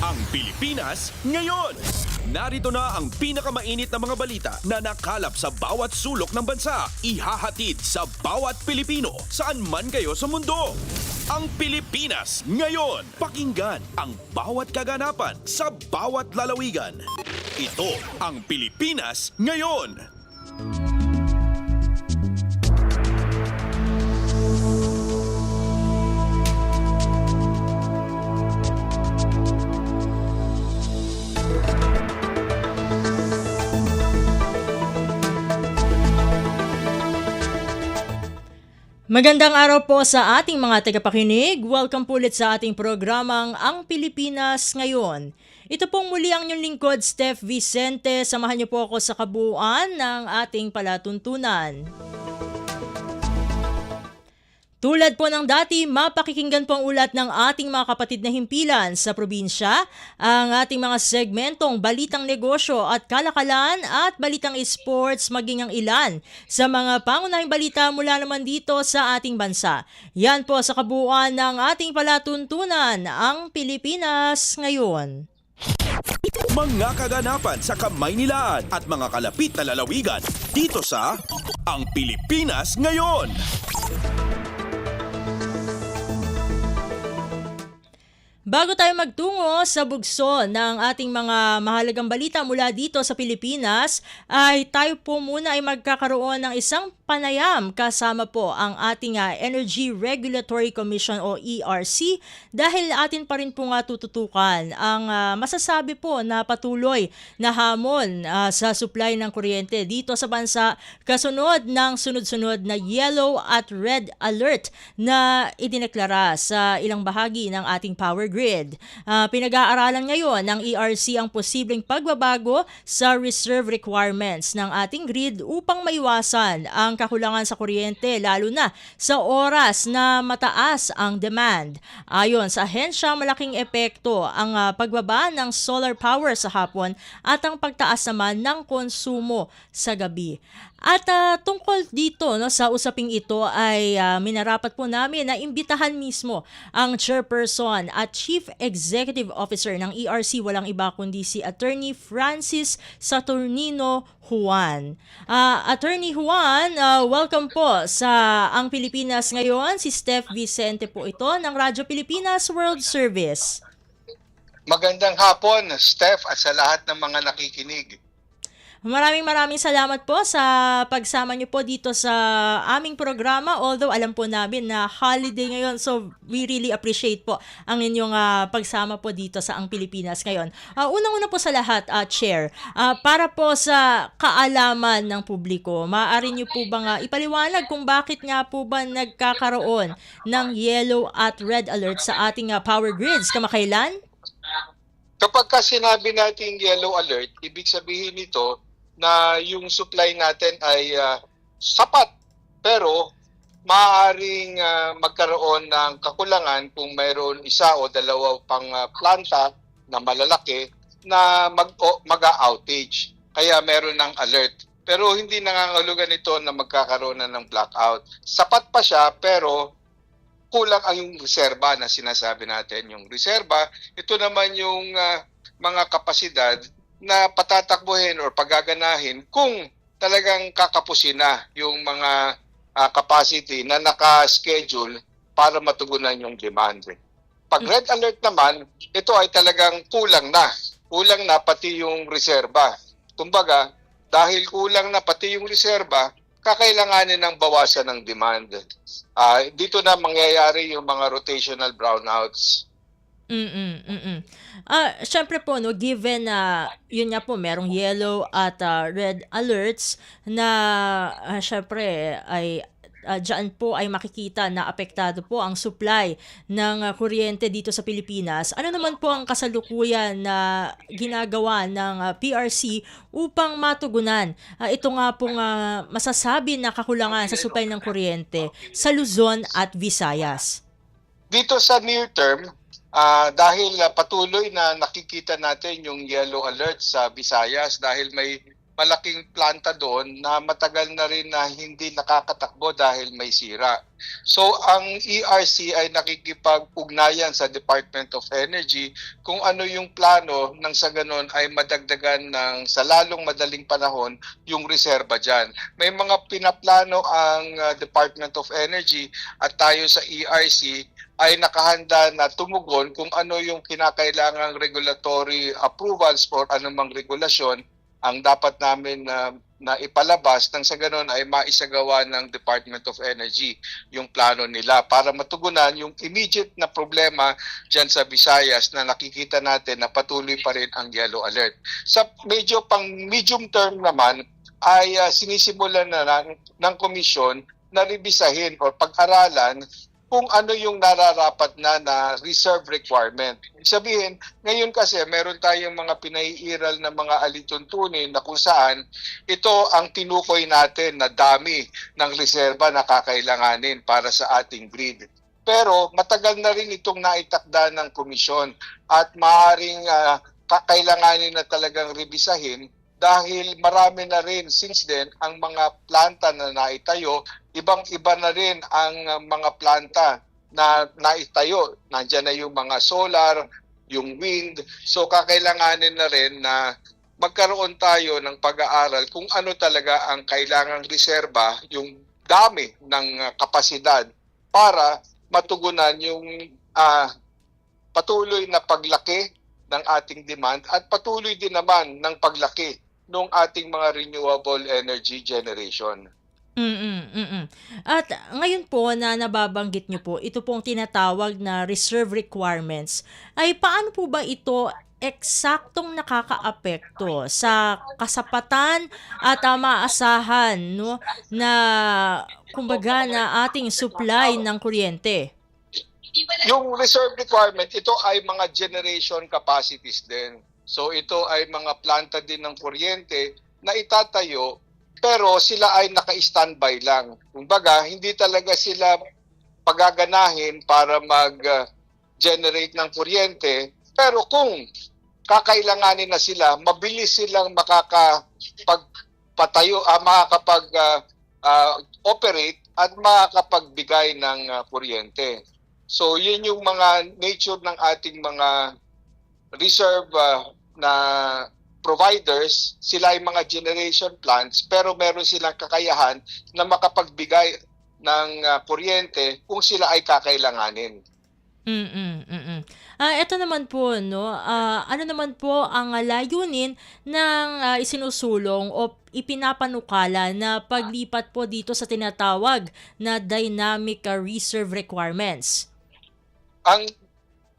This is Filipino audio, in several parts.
Ang Pilipinas ngayon. Narito na ang pinakamainit na mga balita na nakalap sa bawat sulok ng bansa. Ihahatid sa bawat Pilipino saan man kayo sa mundo. Ang Pilipinas ngayon. Pakinggan ang bawat kaganapan sa bawat lalawigan. Ito ang Pilipinas ngayon. Magandang araw po sa ating mga tagapakinig. Welcome po ulit sa ating programang Ang Pilipinas Ngayon. Ito pong muli ang inyong lingkod, Steph Vicente. Samahan niyo po ako sa kabuuan ng ating palatuntunan. Tulad po ng dati, mapakikinggan po ang ulat ng ating mga kapatid na himpilan sa probinsya, ang ating mga segmentong balitang negosyo at kalakalan at balitang sports maging ang ilan sa mga pangunahing balita mula naman dito sa ating bansa. Yan po sa kabuuan ng ating palatuntunan, ang Pilipinas Ngayon. Mga kaganapan sa Kamaynilaan at mga kalapit na lalawigan dito sa Ang Pilipinas Ngayon. Bago tayo magtungo sa bugso ng ating mga mahalagang balita mula dito sa Pilipinas, ay tayo po muna ay magkakaroon ng isang panayam kasama po ang ating Energy Regulatory Commission o ERC dahil atin pa rin po nga tututukan ang masasabi po na patuloy na hamon sa supply ng kuryente dito sa bansa kasunod ng sunod-sunod na yellow at red alert na idineklara sa ilang bahagi ng ating power grid. Pinag-aaralan ngayon ng ERC ang posibleng pagbabago sa reserve requirements ng ating grid upang maiwasan ang kakulangan sa kuryente lalo na sa oras na mataas ang demand. Ayon sa ahensya, malaking epekto ang pagbaba ng solar power sa hapon at ang pagtaas naman ng konsumo sa gabi. At tungkol dito sa usaping ito ay minarapat po namin na imbitahan mismo ang chairperson at chief executive officer ng ERC, walang iba kundi si Attorney Francis Saturnino Juan. Attorney Juan, welcome po sa Ang Pilipinas Ngayon. Si Steph Vicente po ito ng Radyo Pilipinas World Service. Magandang hapon, Steph, at sa lahat ng mga nakikinig. Maraming salamat po sa pagsama niyo po dito sa aming programa. Although alam po namin na holiday ngayon, so we really appreciate po ang inyong pagsama po dito sa Ang Pilipinas Ngayon. Unang-una po sa lahat, Chair, para po sa kaalaman ng publiko, maaari niyo po bang ipaliwanag kung bakit nga po ba nagkakaroon ng yellow at red alert sa ating power grids kamakailan? Kapag sinabi natin yellow alert, ibig sabihin nito na yung supply natin ay sapat, pero maaaring magkaroon ng kakulangan kung mayroon isa o dalawa pang planta na malalaki na mag-outage. Kaya meron ng alert. Pero hindi nangangahulugan ito na magkakaroon na ng blackout. Sapat pa siya, pero kulang ang yung reserba na sinasabi natin. Yung reserba, ito naman yung mga kapasidad na patatakbuhin or pagaganahin kung talagang kakapusin na yung mga capacity na naka-schedule para matugunan yung demand. Pag red alert naman, ito ay talagang kulang na. Kulang na pati yung reserba. Kumbaga, dahil kulang na pati yung reserba, kakailanganin ng bawasan ng demand. Dito na mangyayari yung mga rotational brownouts. Syempre po, given na yun nga po, merong yellow at red alerts na syempre ay dyan po ay makikita na apektado po ang supply ng kuryente dito sa Pilipinas. Ano naman po ang kasalukuyan na ginagawa ng PRC upang matugunan ito nga pong masasabi na kakulangan sa supply ng kuryente sa Luzon at Visayas? Dito sa near term, dahil patuloy na nakikita natin yung yellow alert sa Visayas dahil may malaking planta doon na matagal na rin na hindi nakakatakbo dahil may sira. So ang ERC ay nakikipag-ugnayan sa Department of Energy kung ano yung plano nang sa ganon ay madagdagan ng sa lalong madaling panahon yung reserba dyan. May mga pinaplano ang Department of Energy at tayo sa ERC ay nakahanda na tumugon kung ano yung kinakailangang regulatory approvals for anumang regulasyon ang dapat namin na ipalabas nang sa ganon ay maisagawa ng Department of Energy yung plano nila para matugunan yung immediate na problema dyan sa Visayas na nakikita natin na patuloy pa rin ang yellow alert. Sa medyo pang medium term naman ay sinisimulan na ng komisyon na rebisahin o pag-aralan kung ano yung nararapat na reserve requirement. Ibig sabihin, ngayon kasi meron tayong mga pinaiiral na mga alituntunin na kung saan ito ang tinukoy natin na dami ng reserba na kakailanganin para sa ating grid. Pero matagal na rin itong naitakda ng komisyon at maaaring kakailanganin na talagang rebisahin dahil marami na rin since then ang mga planta na naitayo, ibang-iba na rin ang mga planta na naitayo. Nandiyan na yung mga solar, yung wind. So kakailanganin na rin na magkaroon tayo ng pag-aaral kung ano talaga ang kailangang reserba, yung dami ng kapasidad para matugunan yung patuloy na paglaki ng ating demand at patuloy din naman ng paglaki ng ating mga renewable energy generation. At ngayon po na nababanggit niyo po, ito pong tinatawag na reserve requirements, ay paano po ba ito eksaktong nakakaapekto sa kasapatan at maasahan na kumbaga na ating supply ng kuryente? Yung reserve requirement, ito ay mga generation capacities din. So ito ay mga planta din ng kuryente na itatayo pero sila ay naka-standby lang. Kumbaga, hindi talaga sila pagaganahin para mag-generate ng kuryente. Pero kung kakailanganin na sila, mabilis silang makakapag-operate at makakapagbigay ng kuryente. So yun yung mga nature ng ating mga reserve na providers. Sila ay mga generation plants pero meron silang kakayahan na makapagbigay ng kuryente kung sila ay kakailanganin. Ito naman po, ano naman po ang layunin ng isinusulong o ipinapanukala na paglipat po dito sa tinatawag na dynamic reserve requirements? Ang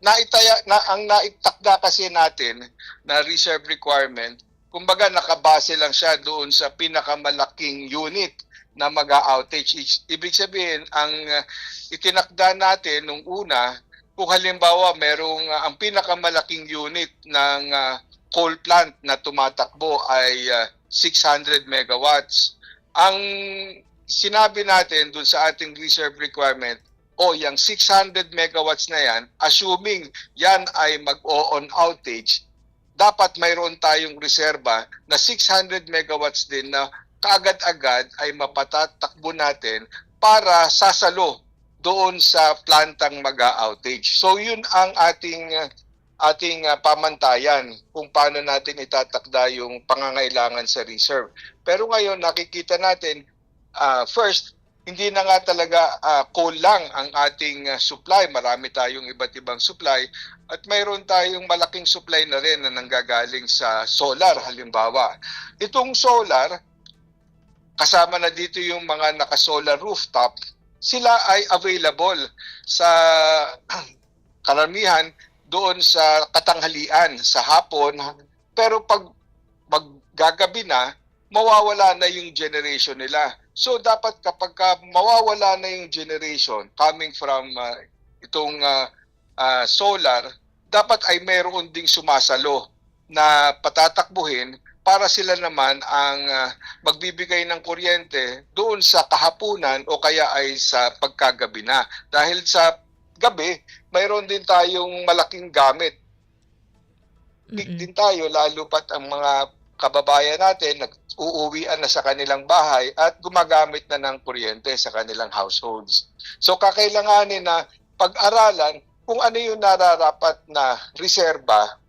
naitakda kasi natin na reserve requirement, kumbaga nakabase lang siya doon sa pinakamalaking unit na mag-outage. Ibig sabihin, ang itinakda natin nung una, kung halimbawa merong ang pinakamalaking unit ng coal plant na tumatakbo ay 600 megawatts. Ang sinabi natin doon sa ating reserve requirement, yung 600 megawatts na yan, assuming yan ay mag-on outage, dapat mayroon tayong reserba na 600 megawatts din na kaagad-agad ay mapatatakbo natin para sasalo doon sa plantang mag-outage. So yun ang ating pamantayan kung paano natin itatakda yung pangangailangan sa reserve. Pero ngayon nakikita natin, first, hindi na nga talaga coal lang ang ating supply. Marami tayong iba't ibang supply at mayroon tayong malaking supply na rin na nanggagaling sa solar halimbawa. Itong solar, kasama na dito yung mga naka-solar rooftop, sila ay available sa karamihan doon sa katanghalian, sa hapon. Pero pag maggagabi na, mawawala na yung generation nila. So dapat kapag mawawala na yung generation coming from itong solar, dapat ay mayroon ding sumasalo na patatakbuhin para sila naman ang magbibigay ng kuryente doon sa kahapunan o kaya ay sa pagkagabi na. Dahil sa gabi, mayroon din tayong malaking gamit. Din tayo, lalo pat ang mga kababayan natin nag-uuwian na sa kanilang bahay at gumagamit na ng kuryente sa kanilang households. So kakailanganin na pag-aralan kung ano yung nararapat na reserba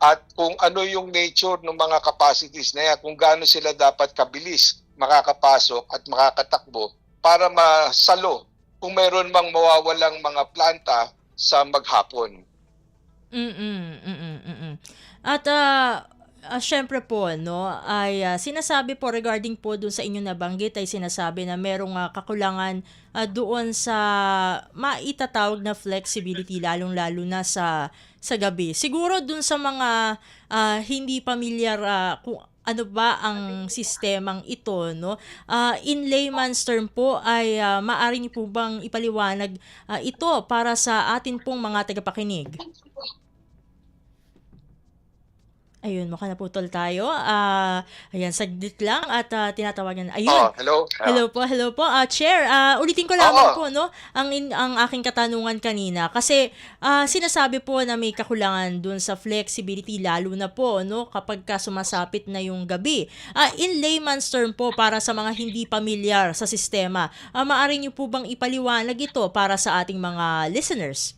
at kung ano yung nature ng mga capacities na yan, kung gaano sila dapat kabilis makakapasok at makakatakbo para masalo kung mayroon mang mawawalang mga planta sa maghapon. At syempre po no ay sinasabi po regarding po dun sa inyo nabanggit ay sinasabi na merong kakulangan doon sa maitatawag na flexibility lalong-lalo na sa gabi. Siguro dun sa mga hindi pamilyar kung ano ba ang sistemang ito, no? In layman's term po ay maaari niyo po bang ipaliwanag ito para sa atin pong mga tagapakinig? Ayun, mukhang naputol tayo. Ayan, saglit lang at tinatawagan. Ayun. Hello? Hello po. Chair, ulitin ko lamang po no ang aking katanungan kanina kasi sinasabi po na may kakulangan dun sa flexibility lalo na po no kapag sumasapit na yung gabi. In layman's term po para sa mga hindi pamilyar sa sistema, maaari niyo po bang ipaliwanag ito para sa ating mga listeners?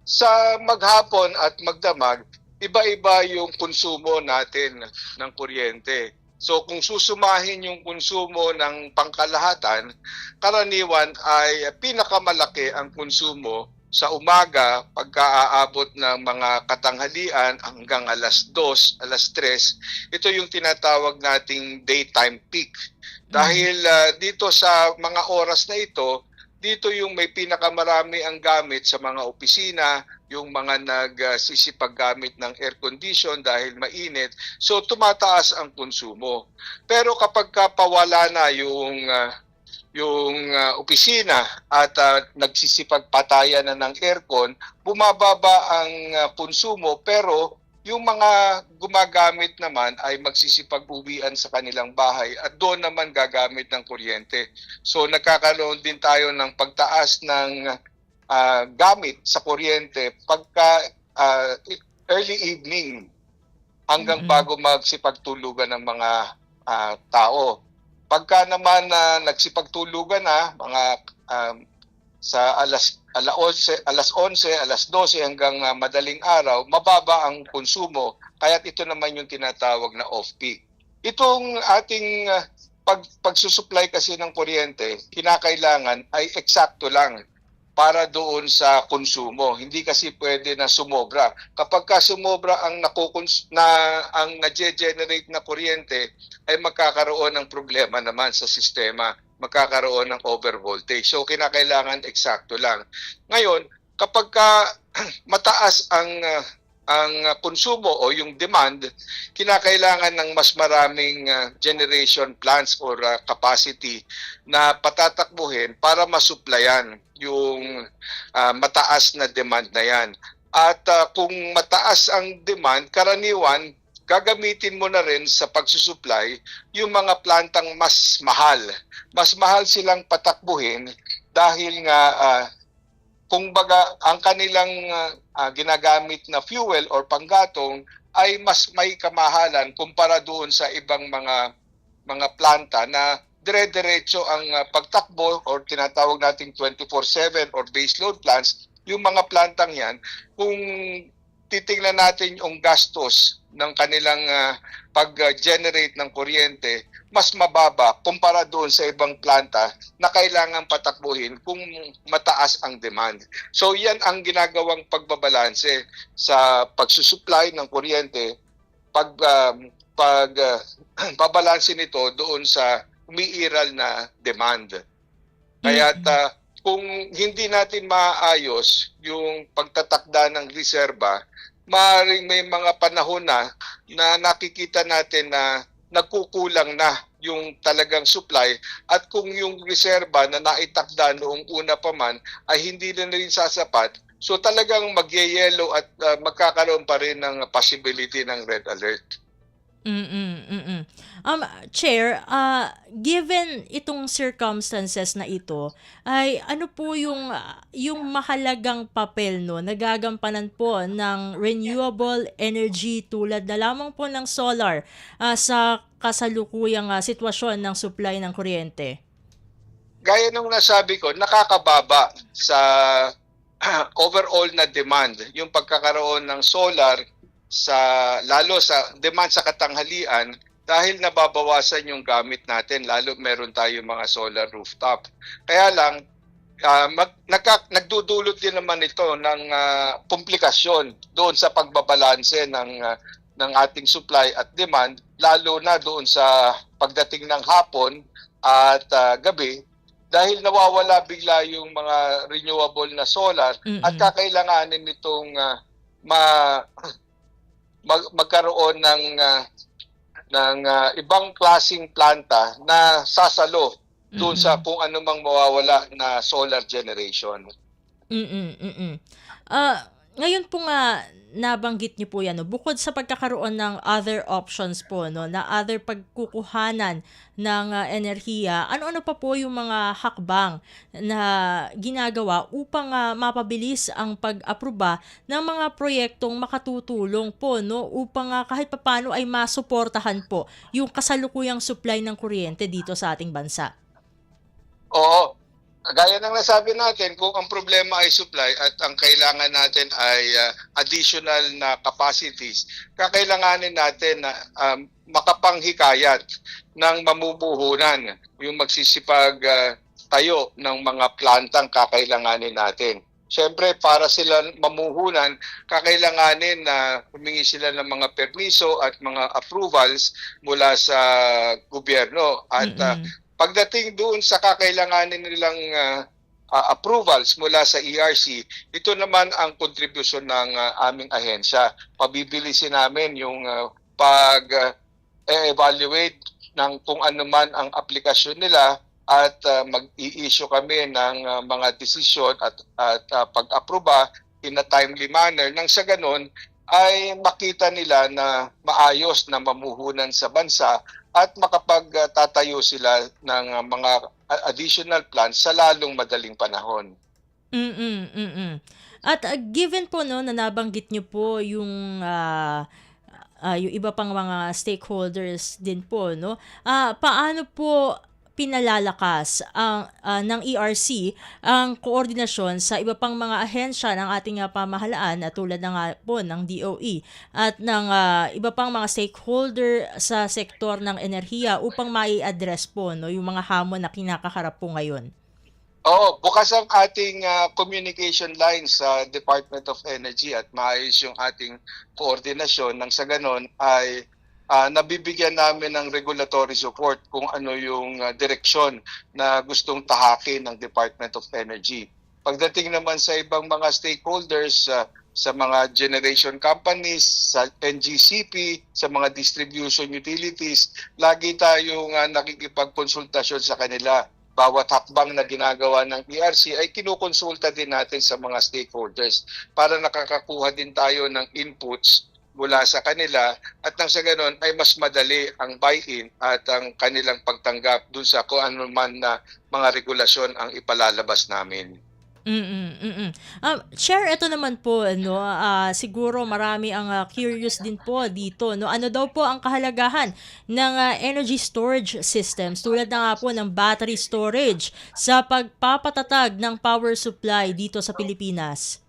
Sa maghapon at magdamag, iba-iba yung konsumo natin ng kuryente. So kung susumahin yung konsumo ng pangkalahatan, karaniwan ay pinakamalaki ang konsumo sa umaga pagka-aabot ng mga katanghalian hanggang alas 2, alas 3. Ito yung tinatawag nating daytime peak. Dahil dito sa mga oras na ito, dito yung may pinakamarami ang gamit sa mga opisina, yung mga nagsisipaggamit ng air condition dahil mainit. So tumataas ang konsumo. Pero kapag pawala na yung opisina at nagsisipagpatayan na ng aircon, bumababa ang konsumo pero yung mga gumagamit naman ay magsisipag-uwian sa kanilang bahay at doon naman gagamit ng kuryente. So nagkakaroon din tayo ng pagtaas ng gamit sa kuryente pagka early evening hanggang bago magsipagtulugan ng mga tao. Pagka naman nagsipagtulugan na mga sa alas 11, alas 12 hanggang madaling araw, mababa ang konsumo. Kaya ito naman yung tinatawag na off-peak. Itong ating pagsusupply kasi ng kuryente, kinakailangan ay eksakto lang para doon sa konsumo. Hindi kasi pwede na sumobra. Kapag ka sumobra ang na-generate na kuryente, ay magkakaroon ng problema naman sa sistema. Magkakaroon ng overvoltage. So, kinakailangan eksakto lang. Ngayon, kapag mataas ang konsumo o yung demand, kinakailangan ng mas maraming generation plants or capacity na patatakbuhin para masuplayan yung mataas na demand na yan. At kung mataas ang demand, karaniwan, gagamitin mo na rin sa pagsusupply yung mga plantang mas mahal. Mas mahal silang patakbuhin dahil nga kung baga ang kanilang ginagamit na fuel or panggatong ay mas may kamahalan kumpara doon sa ibang mga planta na dire-diretso ang pagtakbo or tinatawag nating 24/7 or baseload plants. Yung mga plantang yan, kung titingnan natin yung gastos ng kanilang pag-generate ng kuryente, mas mababa kumpara doon sa ibang planta na kailangan patakbuhin kung mataas ang demand. So yan ang ginagawang pagbabalanse sa pagsusupply ng kuryente, babalanse nito doon sa umiiral na demand. Kaya kung hindi natin maayos yung pagtatakda ng reserba, maaaring may mga panahon na nakikita natin na nagkukulang na yung talagang supply at kung yung reserba na naitakda noong una pa man ay hindi na rin sasapat, so talagang mag-yellow at magkakaroon pa rin ng possibility ng red alert. Mm. Chair, given itong circumstances na ito, ay ano po yung mahalagang papel no nagagampanan po ng renewable energy tulad na lamang po ng solar sa kasalukuyang sitwasyon ng supply ng kuryente? Gaya nung nasabi ko, nakakababa sa overall na demand yung pagkakaroon ng solar sa lalo sa demand sa katanghalian dahil nababawasan yung gamit natin lalo meron tayo mga solar rooftop. Kaya lang nagdudulot din naman ito ng komplikasyon doon sa pagbabalanse ng ating supply at demand lalo na doon sa pagdating ng hapon at gabi dahil nawawala bigla yung mga renewable na solar at kakailanganin nitong magkaroon ng ibang klasing planta na sasalo doon sa kung ano mang mawawala na solar generation. Ngayon po nga nabanggit niyo po 'yan 'no, bukod sa pagkakaroon ng other options po 'no, na other pagkukuhanan ng enerhiya, ano-ano pa po yung mga hakbang na ginagawa upang mapabilis ang pag-aproba ng mga proyektong makatutulong po 'no, upang kahit papaano ay masuportahan po yung kasalukuyang supply ng kuryente dito sa ating bansa? Oo. Gaya ng nasabi natin, kung ang problema ay supply at ang kailangan natin ay additional na capacities, kakailanganin natin na makapanghikayat ng mamumuhunan, yung magsisipag tayo ng mga plantang kakailanganin natin. Siyempre, para sila mamuhunan, kakailanganin na humingi sila ng mga permiso at mga approvals mula sa gobyerno. At pagdating doon sa kakailanganin nilang approvals mula sa ERC, ito naman ang kontribusyon ng aming ahensya. Pabibilisin namin yung pag-evaluate ng kung ano man ang aplikasyon nila at mag-i-issue kami ng mga desisyon at pag-aproba in a timely manner nang sa ganun ay makita nila na maayos na mamuhunan sa bansa at makapagtatayo sila ng mga additional plans sa lalong madaling panahon. At given po no na nabanggit niyo po yung iba pang mga stakeholders din po no, paano po pinalalakas ng ERC ang koordinasyon sa iba pang mga ahensya ng ating pamahalaan tulad na nga po ng DOE at ng iba pang mga stakeholder sa sektor ng enerhiya upang mai-address po no, yung mga hamon na kinakaharap po ngayon? Oo, bukas ang ating communication lines sa Department of Energy at maayos yung ating koordinasyon nang sa ganon ay nabibigyan namin ng regulatory support kung ano yung direksyon na gustong tahakin ng Department of Energy. Pagdating naman sa ibang mga stakeholders, sa mga generation companies, sa NGCP, sa mga distribution utilities, lagi tayong nakikipagkonsultasyon sa kanila. Bawat hakbang na ginagawa ng ERC ay kinukonsulta din natin sa mga stakeholders para nakakakuha din tayo ng inputs mula sa kanila at nang sa ganon ay mas madali ang buy-in at ang kanilang pagtanggap dun sa kung ano man na mga regulasyon ang ipalalabas namin. Chair, ito naman po no, siguro marami ang curious din po dito no. Ano daw po ang kahalagahan ng energy storage systems tulad na nga po ng battery storage sa pagpapatatag ng power supply dito sa Pilipinas?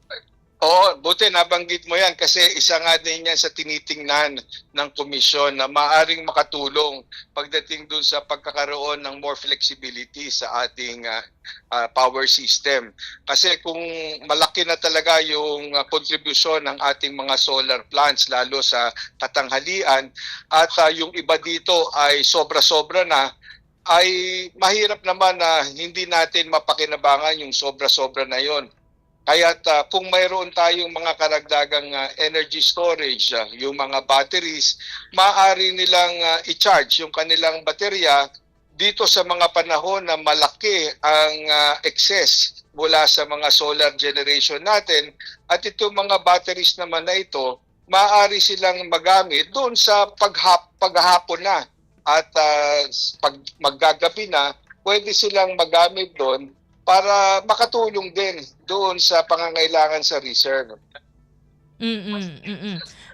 Oo, buti nabanggit mo yan kasi isa nga din yan sa tinitingnan ng komisyon na maaring makatulong pagdating dun sa pagkakaroon ng more flexibility sa ating power system. Kasi kung malaki na talaga yung kontribusyon ng ating mga solar plants lalo sa katanghalian at yung iba dito ay sobra-sobra na, ay mahirap naman na hindi natin mapakinabangan yung sobra-sobra na yon. Kaya't kung mayroon tayong mga karagdagang energy storage, yung mga batteries, maaari nilang i-charge yung kanilang baterya dito sa mga panahon na malaki ang excess mula sa mga solar generation natin. At itong mga batteries naman na ito maaari silang magamit doon sa paghapon na at pag maggagabi na, pwede silang magamit doon para makatulong din doon sa pangangailangan sa reserve.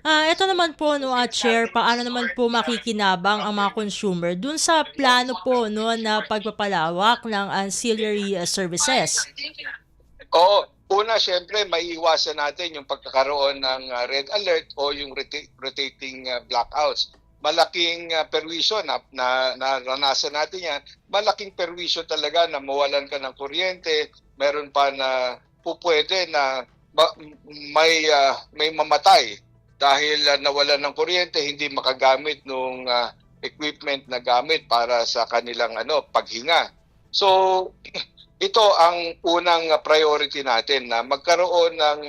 Ito naman po no, Chair, paano naman po makikinabang ang mga consumer dun sa plano po no na pagpapalawak ng ancillary services? Oo, una syempre maiiwasan natin yung pagkakaroon ng red alert o yung rotating blackouts. Malaking perwisyo na naranasan natin yan. Malaking perwisyo talaga na mawalan ka ng kuryente. Meron pa na pupwede na may mamatay dahil nawalan ng kuryente, hindi makagamit ng equipment na gamit para sa kanilang paghinga. So ito ang unang priority natin, na magkaroon ng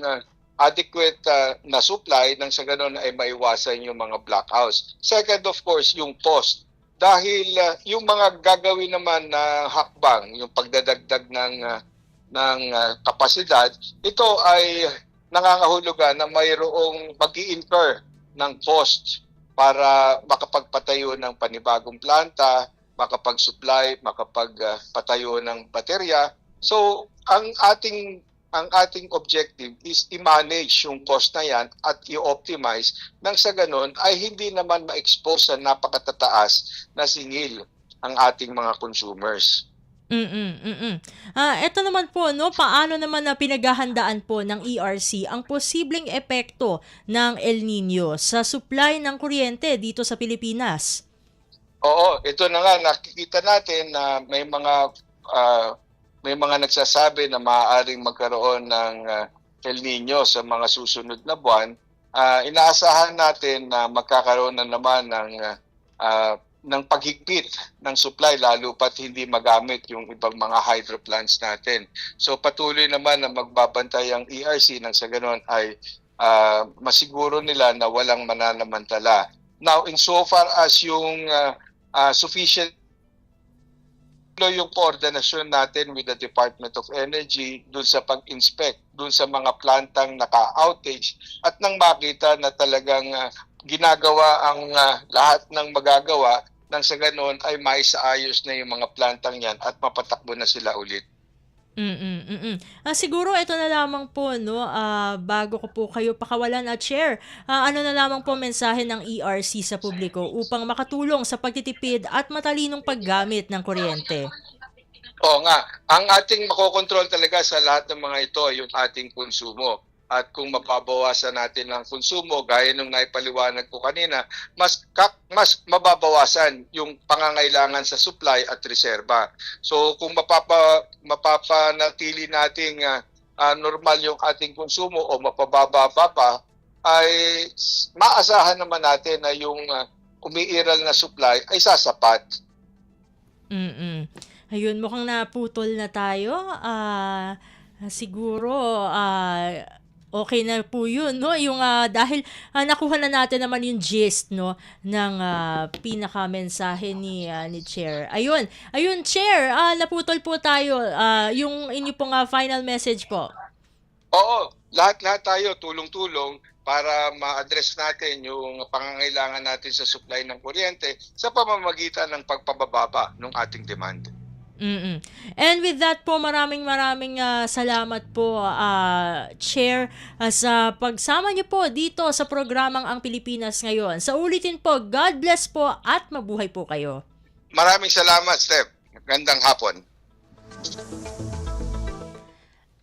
adequate na supply nang sa ganun ay maiwasan yung mga blackouts. Second, of course, yung cost. Dahil yung mga gagawin naman na hakbang, yung pagdadagdag ng kapasidad, ito ay nangangahulugan na mayroong mag-i-incur ng cost para makapagpatayo ng panibagong planta, makapag-supply, makapagpatayo ng baterya. So, ang ating objective is i-manage yung cost na yan at i-optimize nang sa ganun ay hindi naman ma-expose sa napakatataas na singil ang ating mga consumers. Ito naman po, no, paano naman na pinaghahandaan po ng ERC ang posibleng epekto ng El Nino sa supply ng kuryente dito sa Pilipinas? Oo, ito na nga, nakikita natin na may mga nagsasabi na maaaring magkaroon ng El Nino sa mga susunod na buwan. Inaasahan natin na magkakaroon na naman ng paghigpit ng supply, lalo pat hindi magamit yung ibang mga hydro plants natin. So patuloy naman na magbabantay ang ERC nang sa ganon ay masiguro nila na walang mananamantala. Now, insofar as yung sufficient yung koordinasyon natin with the Department of Energy dun sa pag-inspect, dun sa mga plantang naka-outage, at nang makita na talagang ginagawa ang lahat ng magagawa, nang sa ganoon ay maisaayos na yung mga plantang yan at mapatakbo na sila ulit. Siguro ito na lamang po, no, bago ko po kayo pakawalan at Chair, ano na lamang po mensahe ng ERC sa publiko upang makatulong sa pagtitipid at matalinong paggamit ng kuryente? Oo nga, ang ating makokontrol talaga sa lahat ng mga ito ay yung ating konsumo. At kung mababawasan natin ang konsumo, gaya nung naipaliwanag ko kanina, mas mababawasan yung pangangailangan sa supply at reserba. So kung mapapanatili nating normal yung ating konsumo o mapababa pa, ay maasahan naman natin na yung umiiral na supply ay sasapat. Ayun, mukhang naputol na tayo. Siguro, okay na po yun, no? Yung, dahil nakuha na natin naman yung gist, no, ng pinaka-mensahe ni Chair. Ayun, Chair, naputol po tayo. Yung inyo pong final message po. Oo, lahat tayo tulong-tulong para ma-address natin yung pangangailangan natin sa supply ng kuryente sa pamamagitan ng pagpababa ng ating demand. And with that po, maraming salamat po, Chair, sa pagsama niyo po dito sa programang Ang Pilipinas Ngayon. Sa ulitin po, God bless po at mabuhay po kayo. Maraming salamat, Steph. Gandang hapon.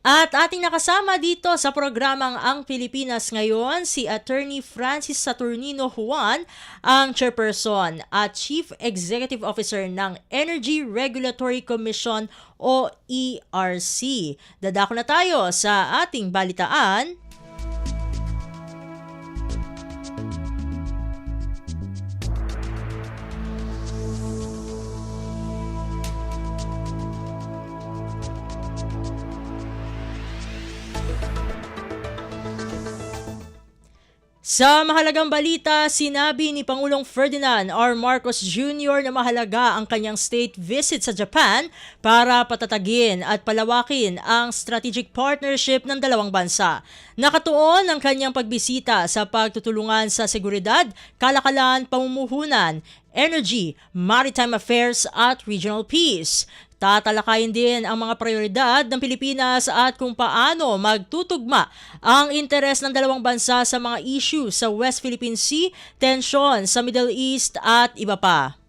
At ating nakasama dito sa programang Ang Pilipinas Ngayon, si Attorney Francis Saturnino Juan, ang Chairperson at Chief Executive Officer ng Energy Regulatory Commission o ERC. Dadako na tayo sa ating balitaan. Sa mahalagang balita, sinabi ni Pangulong Ferdinand R. Marcos Jr. na mahalaga ang kanyang state visit sa Japan para patatagin at palawakin ang strategic partnership ng dalawang bansa. Nakatuon ang kanyang pagbisita sa pagtutulungan sa seguridad, kalakalan, pamumuhunan, energy, maritime affairs at regional peace. Tatalakayin din ang mga prioridad ng Pilipinas at kung paano magtutugma ang interes ng dalawang bansa sa mga issue sa West Philippine Sea, tensyon sa Middle East at iba pa.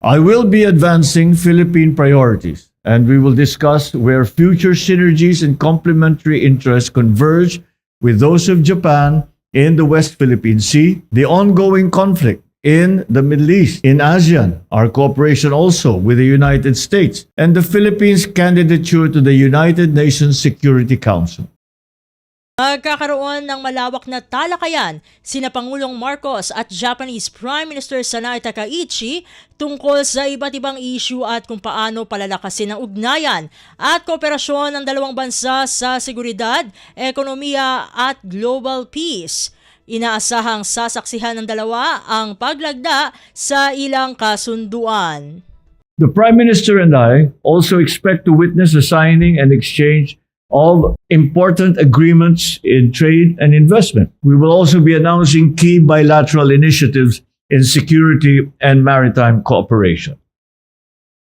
I will be advancing Philippine priorities, and we will discuss where future synergies and complementary interests converge with those of Japan in the West Philippine Sea, the ongoing conflict in the Middle East, in ASEAN, our cooperation also with the United States, and the Philippines' candidature to the United Nations Security Council. Magkakaroon ng malawak na talakayan sina Pangulong Marcos at Japanese Prime Minister Sanae Takaichi tungkol sa iba't ibang issue at kung paano palalakasin ang ugnayan at kooperasyon ng dalawang bansa sa seguridad, ekonomiya at global peace. Inaasahang sasaksihan ng dalawa ang paglagda sa ilang kasunduan. The Prime Minister and I also expect to witness the signing and exchange of important agreements in trade and investment. We will also be announcing key bilateral initiatives in security and maritime cooperation.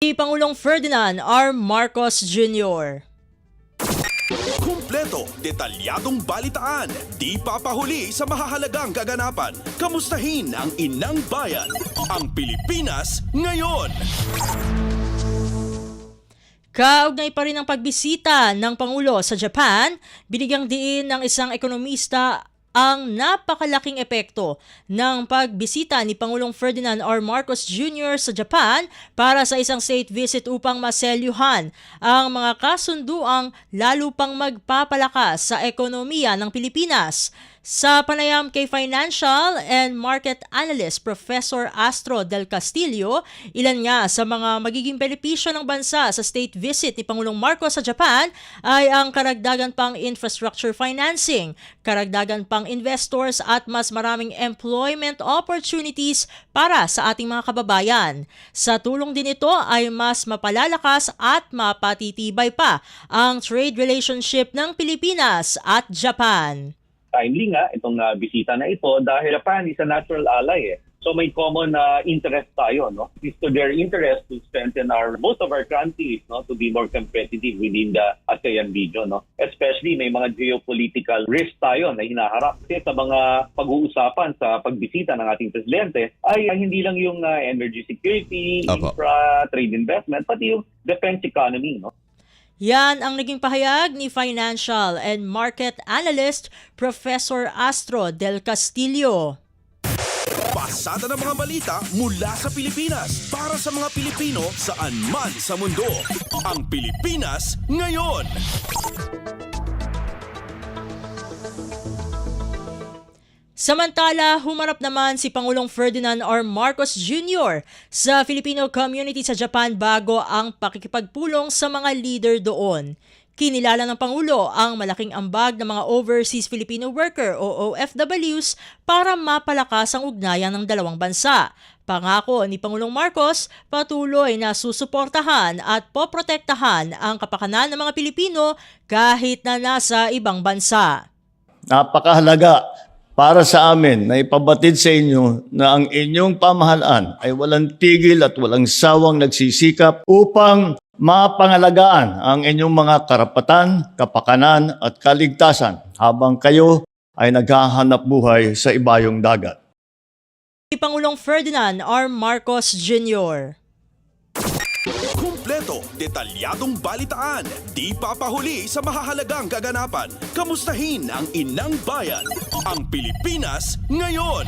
Si Pangulong Ferdinand R. Marcos Jr. Kumpleto, detalyadong balitaan, di papahuli sa mahahalagang kaganapan. Kamustahin ang inang bayan, ang Pilipinas ngayon. Kaugnay pa rin ang pagbisita ng Pangulo sa Japan, binigyang diin ng isang ekonomista ang napakalaking epekto ng pagbisita ni Pangulong Ferdinand R. Marcos Jr. sa Japan para sa isang state visit upang maselyuhan ang mga kasunduang lalo pang magpapalakas sa ekonomiya ng Pilipinas. Sa panayam kay Financial and Market Analyst Professor Astro Del Castillo, ilan nga sa mga magiging benepisyo ng bansa sa state visit ni Pangulong Marcos sa Japan ay ang karagdagan pang infrastructure financing, karagdagan pang investors at mas maraming employment opportunities para sa ating mga kababayan. Sa tulong din ito ay mas mapalalakas at mapatitibay pa ang trade relationship ng Pilipinas at Japan. Timely nga itong bisita na ito dahil Japan is a natural ally. So may common interest tayo, no? It's to their interest to strengthen both of our countries, no, to be more competitive within the ASEAN region, no. Especially may mga geopolitical risk tayo na hinaharap kasi sa mga pag-uusapan sa pagbisita ng ating presidente ay hindi lang yung energy security, infra, trade investment, pati yung defense economy, no. Yan ang naging pahayag ni Financial and Market Analyst Professor Astro Del Castillo. Pasada ng mga balita mula sa Pilipinas para sa mga Pilipino saan man sa mundo. Ang Pilipinas ngayon. Samantala, humarap naman si Pangulong Ferdinand R. Marcos Jr. sa Filipino community sa Japan bago ang pakikipagpulong sa mga leader doon. Kinilala ng Pangulo ang malaking ambag ng mga overseas Filipino worker o OFWs para mapalakas ang ugnayan ng dalawang bansa. Pangako ni Pangulong Marcos, patuloy na susuportahan at poprotektahan ang kapakanan ng mga Pilipino kahit na nasa ibang bansa. Napakahalaga para sa amin na ipabatid sa inyo na ang inyong pamahalaan ay walang tigil at walang sawang nagsisikap upang mapangalagaan ang inyong mga karapatan, kapakanan at kaligtasan habang kayo ay naghahanap buhay sa ibayong dagat. Si Pangulong Ferdinand R. Marcos Jr. Kumpleto, detalyadong balitaan, di papahuli sa mahahalagang kaganapan. Kamustahin ang inang bayan, ang Pilipinas ngayon.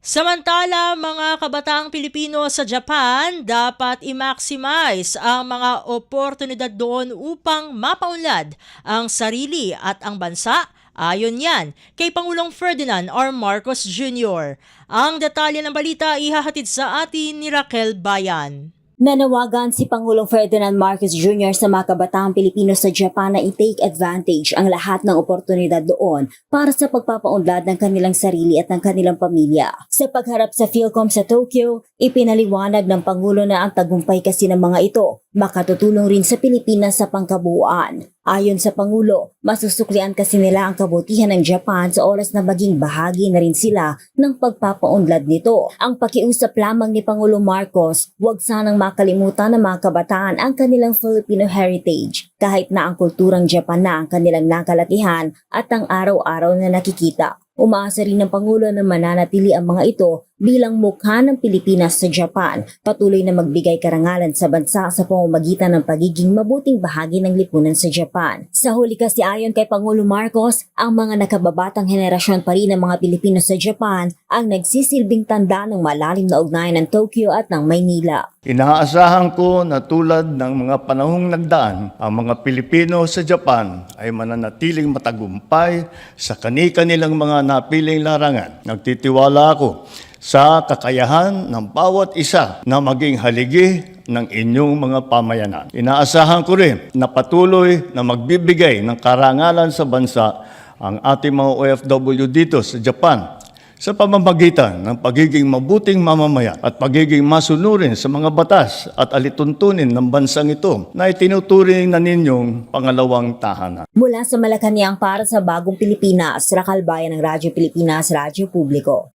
Samantala, mga kabataang Pilipino sa Japan dapat i-maximize ang mga oportunidad doon upang mapaunlad ang sarili at ang bansa. Ayon yan kay Pangulong Ferdinand R. Marcos Jr. Ang detalye ng balita ihahatid sa atin ni Raquel Bayan. Nanawagan si Pangulong Ferdinand Marcos Jr. sa mga kabataan Pilipino sa Japan na i-take advantage ang lahat ng oportunidad doon para sa pagpapaunlad ng kanilang sarili at ng kanilang pamilya. Sa pagharap sa PhilCom sa Tokyo, ipinaliwanag ng Pangulo na ang tagumpay kasi ng mga ito makatutulong rin sa Pilipinas sa pangkabuuan. Ayon sa Pangulo, masusuklian kasi nila ang kabutihan ng Japan sa oras na maging bahagi na rin sila ng pagpapaunlad nito. Ang pakiusap lamang ni Pangulong Marcos, huwag sanang makalimutan ng mga kabataan ang kanilang Filipino heritage, kahit na ang kulturang Japan na ang kanilang nakalakihan at ang araw-araw na nakikita. Umaasa rin ng Pangulo na mananatili ang mga ito bilang mukha ng Pilipinas sa Japan, patuloy na magbigay karangalan sa bansa sa pamamagitan ng pagiging mabuting bahagi ng lipunan sa Japan. Sa huli kasi ayon kay Pangulo Marcos, ang mga nakababatang henerasyon pa rin ng mga Pilipino sa Japan ang nagsisilbing tanda ng malalim na ugnayan ng Tokyo at ng Maynila. Inaasahan ko na tulad ng mga panahong nagdaan, ang mga Pilipino sa Japan ay mananatiling matagumpay sa kani-kanilang mga napiling larangan. Nagtitiwala ako sa kakayahan ng bawat isa na maging haligi ng inyong mga pamayanan. Inaasahan ko rin na patuloy na magbibigay ng karangalan sa bansa ang ating mga OFW dito sa Japan sa pamamagitan ng pagiging mabuting mamamayan at pagiging masunurin sa mga batas at alituntunin ng bansang ito na itinuturing na ninyong pangalawang tahanan. Mula sa Malacanang para sa Bagong Pilipinas, Rakalbayan ng Radyo Pilipinas, Radyo Publiko.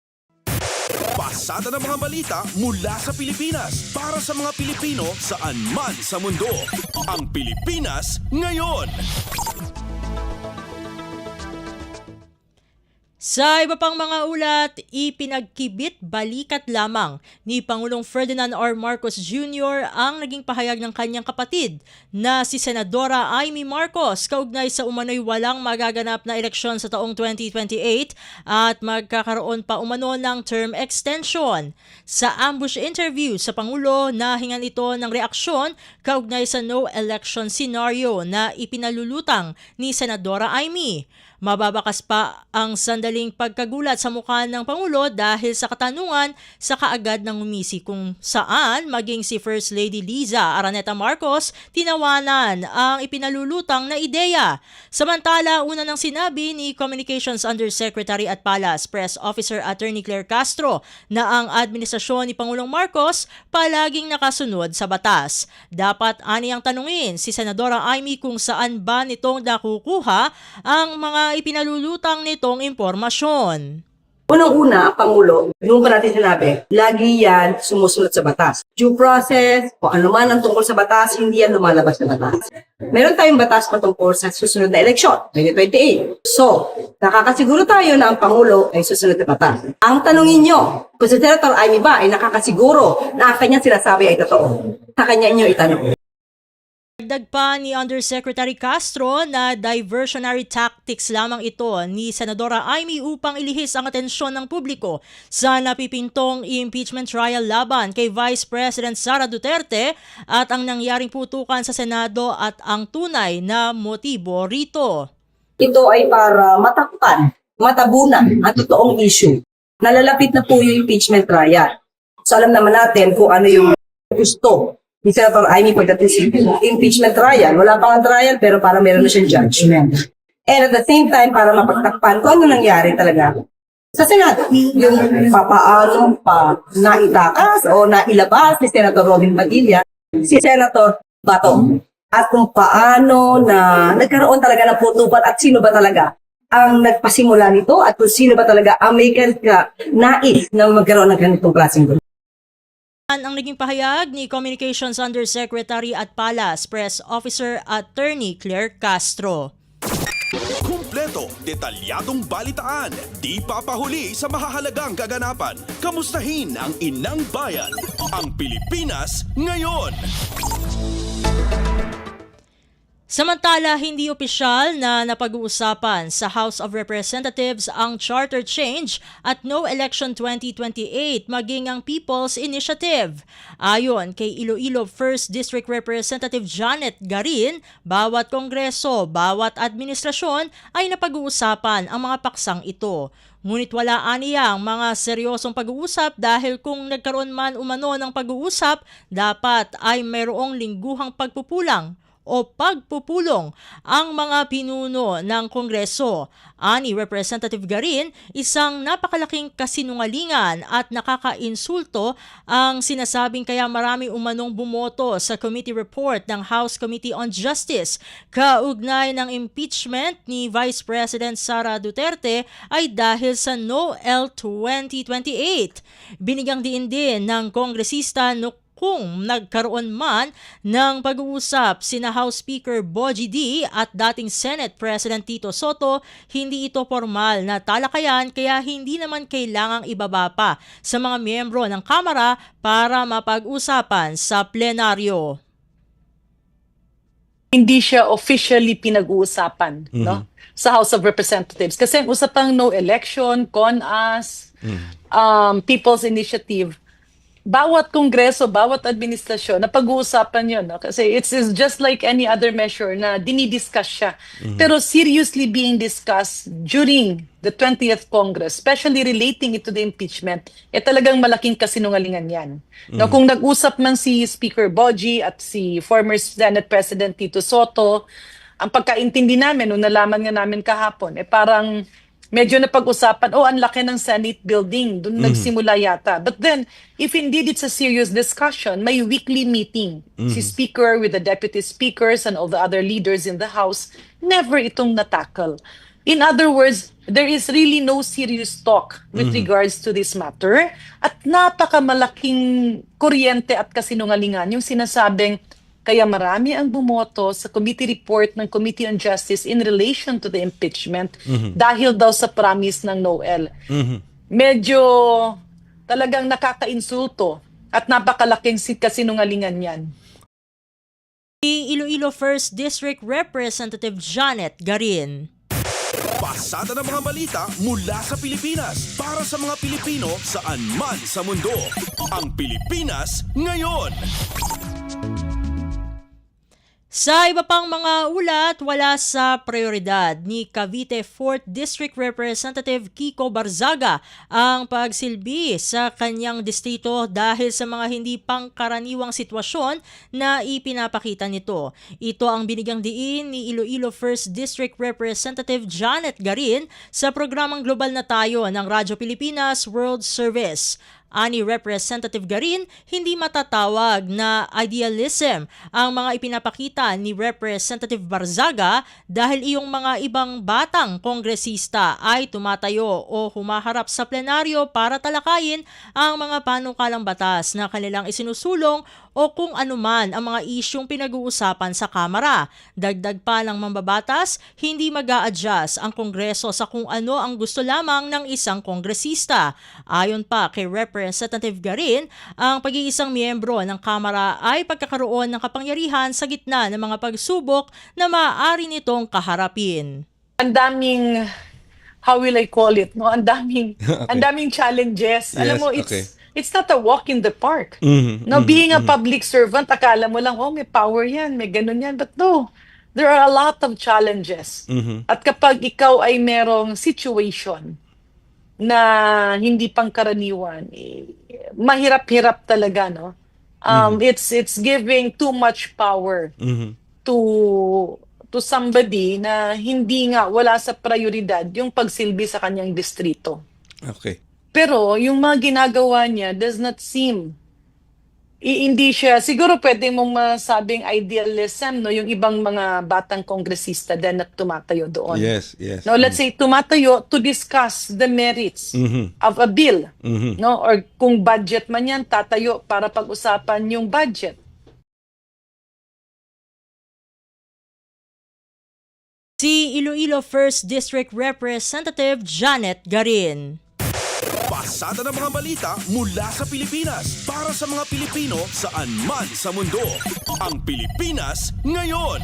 Pasada ng mga balita mula sa Pilipinas para sa mga Pilipino saan man sa mundo. Ang Pilipinas ngayon. Sa iba pang mga ulat, ipinagkibit balikat lamang ni Pangulong Ferdinand R. Marcos Jr. ang naging pahayag ng kanyang kapatid na si Senadora Amy Marcos kaugnay sa umano'y walang magaganap na eleksyon sa taong 2028 at magkakaroon pa umano ng term extension. Sa ambush interview sa Pangulo, nahingan ito ng reaksyon kaugnay sa no election scenario na ipinalulutang ni Senadora Amy. Mababakas pa ang sandaling pagkagulat sa mukha ng Pangulo dahil sa katanungan sa kaagad ng umisi kung saan maging si First Lady Liza Araneta Marcos tinawanan ang ipinalulutang na ideya. Samantala, una nang sinabi ni Communications Undersecretary at Palace Press Officer Attorney Claire Castro na ang administrasyon ni Pangulong Marcos palaging nakasunod sa batas. Dapat aniyang tanungin si Senadora Amy kung saan ba nitong nakukuha ang mga ipinalulutang nitong impormasyon. Unang-una, Pangulo, yung pa natin sinabi, lagi yan sumusunod sa batas. Due process, o ano man ang tungkol sa batas, hindi yan lumalabas sa batas. Meron tayong batas patungkol sa susunod na eleksyon, 2028. So, nakakasiguro tayo na ang Pangulo ay susunod na batas. Ang tanungin nyo, kung si Senator Amy ba ay nakakasiguro na ang kanyang sinasabi ay totoo, sa kanya inyo itanong. Dagdag pa ni Undersecretary Castro na diversionary tactics lamang ito ni Senadora Amy upang ilihis ang atensyon ng publiko sa napipintong impeachment trial laban kay Vice President Sara Duterte at ang nangyaring putukan sa Senado at ang tunay na motibo rito. Ito ay para matakpan, matabunan ang totoong issue. Nalalapit na po yung impeachment trial. So alam naman natin kung ano yung gusto ni Senator Amy pagdating sa impeachment trial. Wala pang trial pero para meron na siyang judgment. And at the same time, para mapagtakpan kung ano nangyari talaga sa Senado. Yung papaano pa naitakas o nailabas ni Senator Robin Padilla si Senator Bato. At kung paano na nagkaroon talaga ng putukan at sino ba talaga ang nagpasimula nito at kung sino ba talaga ang may nais na magkaroon ng ganitong klaseng gulo. Ang naging pahayag ni Communications Undersecretary at Palace Press Officer Attorney Claire Castro. Kumpleto, detalyadong balitaan, di papahuli sa mahahalagang kaganapan. Kamustahin ang inang bayan, ang Pilipinas ngayon. Samantala, hindi opisyal na napag-uusapan sa House of Representatives ang charter change at no election 2028 maging ang People's Initiative. Ayon kay Iloilo 1st District Representative Janet Garin, bawat kongreso, bawat administrasyon ay napag-uusapan ang mga paksang ito. Ngunit wala aniyang mga seryosong pag-uusap dahil kung nagkaroon man umano ng pag-uusap, dapat ay mayroong lingguhang pagpupulang o pagpupulong ang mga pinuno ng Kongreso. Ani Representative Garin, isang napakalaking kasinungalingan at nakakainsulto ang sinasabing kaya marami umanong bumoto sa committee report ng House Committee on Justice kaugnay ng impeachment ni Vice President Sara Duterte ay dahil sa NOEL 2028. Binigyang diin din ng kongresista kung nagkaroon man ng pag-uusap sina House Speaker Bogie D at dating Senate President Tito Soto, hindi ito formal na talakayan kaya hindi naman kailangang ibaba pa sa mga miyembro ng Kamara para mapag-usapan sa plenaryo. Hindi siya officially pinag-uusapan no sa House of Representatives kasi ang usapang no election, CONAS, People's Initiative, bawat kongreso, bawat administrasyon na pag-uusapan yun. No? Kasi it's just like any other measure na dinidiscuss siya. Pero seriously being discussed during the 20th Congress, especially relating it to the impeachment, talagang malaking kasinungalingan yan. No, kung nag-usap man si Speaker Bogie at si former Senate President Tito Soto, ang pagkaintindi namin, nung nalaman nga namin kahapon, parang medyo napag-usapan, ang laki ng Senate building, doon nagsimula yata. But then, if indeed it's a serious discussion, may weekly meeting. Si Speaker with the Deputy Speakers and all the other leaders in the House, never itong natakal. In other words, there is really no serious talk with regards to this matter. At napakamalaking kuryente at kasinungalingan yung sinasabing, kaya marami ang bumoto sa committee report ng Committee on Justice in relation to the impeachment dahil daw sa promise ng NOEL. Medyo talagang nakakainsulto at napakalaking kasinungalingan yan. Iloilo 1st District Representative Janet Garin. Pasada ng mga balita mula sa Pilipinas para sa mga Pilipino saan man sa mundo. Ang Pilipinas ngayon. Sa iba pang mga ulat, wala sa prioridad ni Cavite 4th District Representative Kiko Barzaga ang pagsilbi sa kanyang distrito dahil sa mga hindi pangkaraniwang sitwasyon na ipinapakita nito. Ito ang binigyang diin ni Iloilo 1st District Representative Janet Garin sa programang Global na Tayo ng Radyo Pilipinas World Service. Ani Representative Garin, hindi matatawag na idealism ang mga ipinapakita ni Representative Barzaga dahil iyong mga ibang batang kongresista ay tumatayo o humaharap sa plenaryo para talakayin ang mga panukalang batas na kanilang isinusulong o kung anuman ang mga isyong pinag-uusapan sa Kamara. Dagdag pa ng mambabatas, hindi mag-a-adjust ang Kongreso sa kung ano ang gusto lamang ng isang kongresista. Ayon pa kay Representative Garin, ang pag-iisang miyembro ng Kamara ay pagkakaroon ng kapangyarihan sa gitna ng mga pagsubok na maaari nitong kaharapin. Ang daming, how will I call it? No? Ang daming challenges. Alam mo, it's not a walk in the park. Now, being a public servant, akala mo lang, may power yan, may ganun yan. But no, there are a lot of challenges. At kapag ikaw ay merong situation na hindi pangkaraniwan, mahirap-hirap talaga, no? It's giving too much power to somebody na hindi nga wala sa prioridad yung pagsilbi sa kanyang distrito. Okay. Pero yung mga ginagawa niya does not seem, hindi siya, siguro pwede mong masabing idealism, no? Yung ibang mga batang kongresista din na tumatayo doon. Yes. No, let's say tumatayo to discuss the merits of a bill, no? Or kung budget man yan, tatayo para pag-usapan yung budget. Si Iloilo 1st District Representative Janet Garin. Pasada ng mga balita mula sa Pilipinas para sa mga Pilipino saan man sa mundo. Ang Pilipinas ngayon.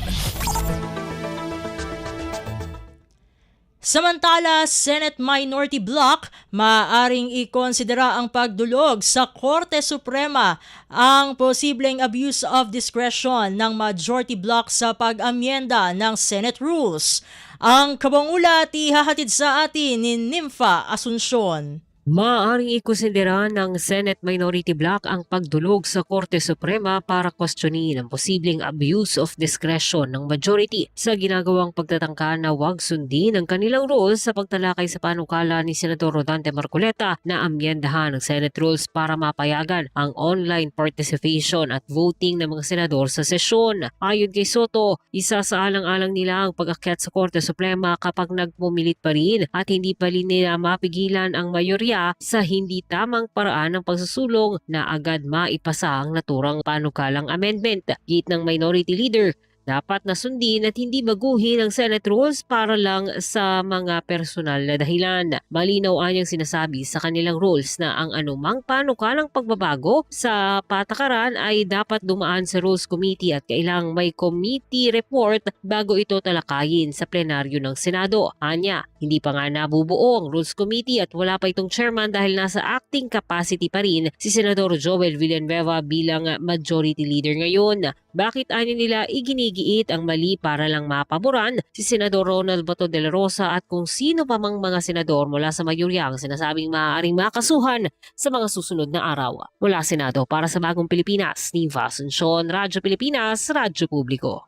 Samantala, Senate Minority Bloc maaaring ikonsidera ang pagdulog sa Korte Suprema ang posibleng abuse of discretion ng Majority Bloc sa pag-amyenda ng Senate Rules. Ang kabangulat ihahatid sa atin ni Nympha Asuncion. Maaaring ikonsidera ng Senate Minority Bloc ang pagdulog sa Korte Suprema para kwestiyonin ang posibleng abuse of discretion ng majority sa ginagawang pagtatangka na huwag sundin ang kanilang rules sa pagtalakay sa panukala ni Senador Rodante Marcoleta na amyendahan ng Senate Rules para mapayagan ang online participation at voting ng mga senador sa sesyon. Ayon kay Soto, isa sa alang-alang nila ang pag-akyat sa Korte Suprema kapag nagpumilit pa rin at hindi pa rin nila mapigilan ang mayorya sa hindi tamang paraan ng pagsusulong na agad maipasa ang naturang panukalang amendment. Git ng Minority Leader, dapat nasundin at hindi baguhin ang Senate Rules para lang sa mga personal na dahilan. Malinaw anyang sinasabi sa kanilang rules na ang anumang panukalang pagbabago sa patakaran ay dapat dumaan sa Rules Committee at kailang may committee report bago ito talakayin sa plenaryo ng Senado. Anya, hindi pa nga nabubuo ang Rules Committee at wala pa itong chairman dahil nasa acting capacity pa rin si Senador Joel Villanueva bilang Majority Leader ngayon. Bakit anya nila iginigiit ang mali para lang mapaboran si Senador Ronald Bato de la Rosa at kung sino pa mang mga senador mula sa mayorya ang sinasabing maaaring makasuhan sa mga susunod na araw? Mula Senado para sa Bagong Pilipinas, Nympha Asuncion, Radyo Pilipinas, Radyo Publiko.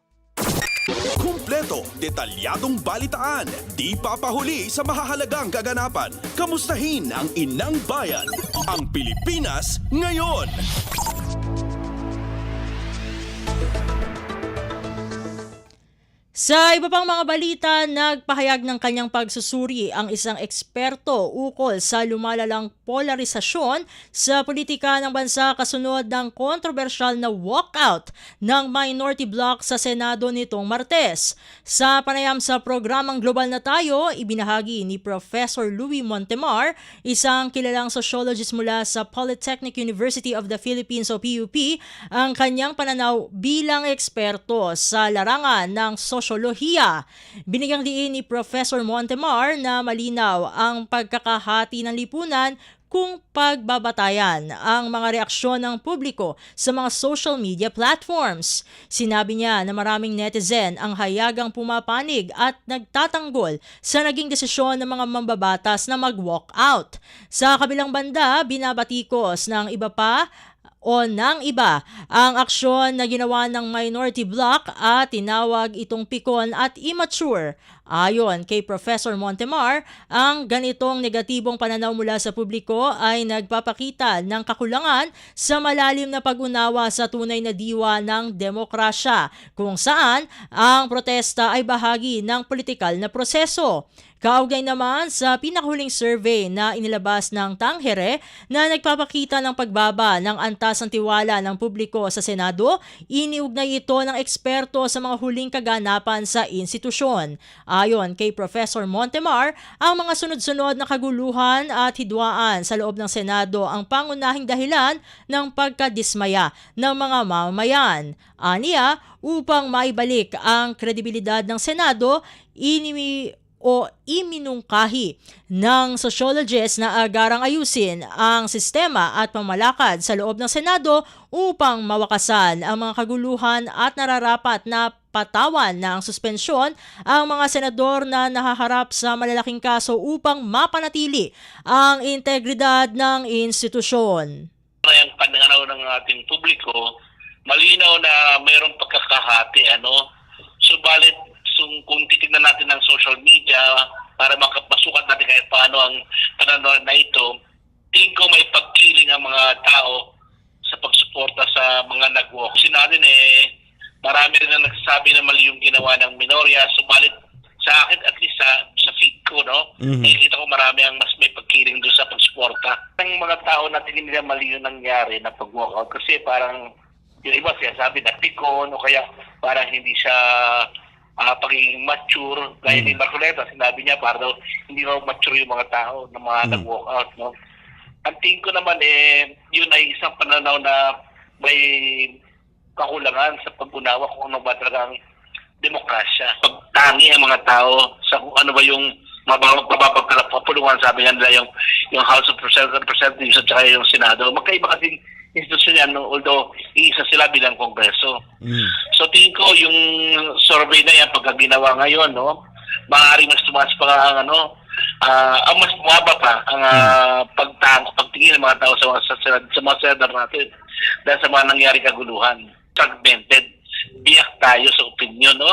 Kumpleto, detalyadong balitaan, di papahuli sa mahahalagang kaganapan. Kamustahin ang inang bayan, ang Pilipinas ngayon. Sa iba pang mga balita, nagpahayag ng kanyang pagsusuri ang isang eksperto ukol sa lumalalang polarisasyon sa politika ng bansa kasunod ng kontrobersyal na walkout ng Minority Bloc sa Senado nitong Martes. Sa panayam sa programang Global na Tayo, ibinahagi ni Professor Louis Montemar, isang kilalang sociologist mula sa Polytechnic University of the Philippines o PUP, ang kanyang pananaw bilang eksperto sa larangan ng sosyolohiya. Binigyang diin ni Professor Montemar na malinaw ang pagkakahati ng lipunan kung pagbabatayan ang mga reaksyon ng publiko sa mga social media platforms. Sinabi niya na maraming netizen ang hayagang pumapanig at nagtatanggol sa naging desisyon ng mga mambabatas na mag-walk out. Sa kabilang banda, binabatikos ng iba ang aksyon na ginawa ng Minority Bloc at tinawag itong pikon at immature. Ayon kay Professor Montemar, ang ganitong negatibong pananaw mula sa publiko ay nagpapakita ng kakulangan sa malalim na pag-unawa sa tunay na diwa ng demokrasya, kung saan ang protesta ay bahagi ng politikal na proseso. Kaugnay naman sa pinakahuling survey na inilabas ng Tangere na nagpapakita ng pagbaba ng antas ng tiwala ng publiko sa Senado, iniugnay ito ng eksperto sa mga huling kaganapan sa institusyon. Ayon kay Professor Montemar, ang mga sunod-sunod na kaguluhan at hidwaan sa loob ng Senado ang pangunahing dahilan ng pagkadismaya ng mga mamamayan. Aniya, upang maibalik ang kredibilidad ng Senado, iminungkahi ng sociologist na agarang ayusin ang sistema at pamalakad sa loob ng Senado upang mawakasan ang mga kaguluhan at nararapat na patawan ng suspensyon ang mga senador na nahaharap sa malalaking kaso upang mapanatili ang integridad ng institusyon. Ang pananaw ng ating publiko, malinaw na mayroong pagkakahati, subalit kung titignan natin ng social media para makapasukan natin kahit paano ang pananaw na ito, tingin ko may pagkiling ang mga tao sa pagsuporta sa mga nag-walk. Kasi natin marami rin na nagsasabi na mali yung ginawa ng minorya, subalit sa akin at least sa feed ko, nakikita ko marami ang mas may pagkiling doon sa pagsuporta. Ang mga tao na tingin nila mali yung nangyari na pag-walkout kasi parang yung iba siya sabi na pikon o kaya parang hindi siya pagiging mature, gaya ni Marcoleta, sinabi niya para daw hindi raw mature yung mga tao na mga nag-walk out, ang tingin ko naman yun ay isang pananaw na may kakulangan sa pag-unawa kung ano ba talagang demokrasya. Pagtangi ang mga tao sa kung ano ba yung mababagkalapulungan, sabi nga nila yung House of Representatives at saka yung Senado. Magkaiba kasing institusyon yan, no? Although iisa sila bilang Kongreso. So tingin ko yung survey na yan pagka ginawa ngayon, no, maaaring mas tumaas pa ang ang mas bumaba pa ang pagtingin ng mga tao sa mga senador natin dahil sa mga nangyari kaguluhan. Fragmented, biyak tayo sa opinion, no?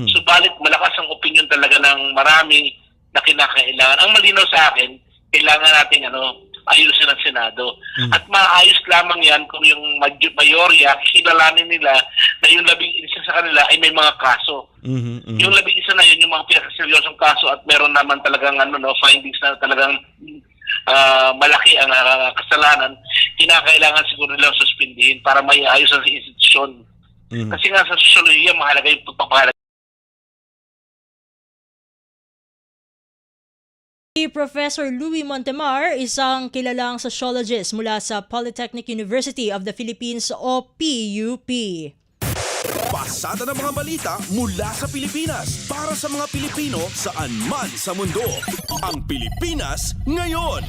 Subalit malakas ang opinion talaga ng marami na kinakailangan. Ang malinaw sa akin, kailangan natin ayusin ang Senado. At maayos lamang yan kung yung mayorya, kilalanin nila na yung 11 sa kanila ay may mga kaso. Yung 11 na yun, yung mga pinakaseryosong kaso at meron naman talagang findings na talagang malaki ang kasalanan, kinakailangan siguro nilang suspindihin para may ayos ang institusyon. Kasi nga sa sosyolohiya, mahalaga yung pagpapahalaga. Si Professor Louis Montemar, isang kilalang sociologist mula sa Polytechnic University of the Philippines o PUP. Pasada ng mga balita mula sa Pilipinas para sa mga Pilipino saan man sa mundo. Ang Pilipinas Ngayon.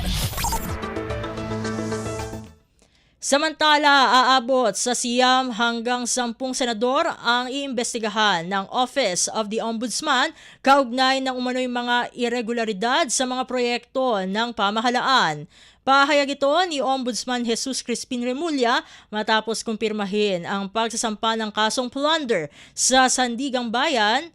Samantala, aabot sa 9 hanggang 10 senador ang iimbestigahan ng Office of the Ombudsman kaugnay ng umano'y mga irregularidad sa mga proyekto ng pamahalaan. Pahayag ito ni Ombudsman Jesus Crispin Remulla matapos kumpirmahin ang pagsasampa ng kasong plunder sa Sandigan Bayan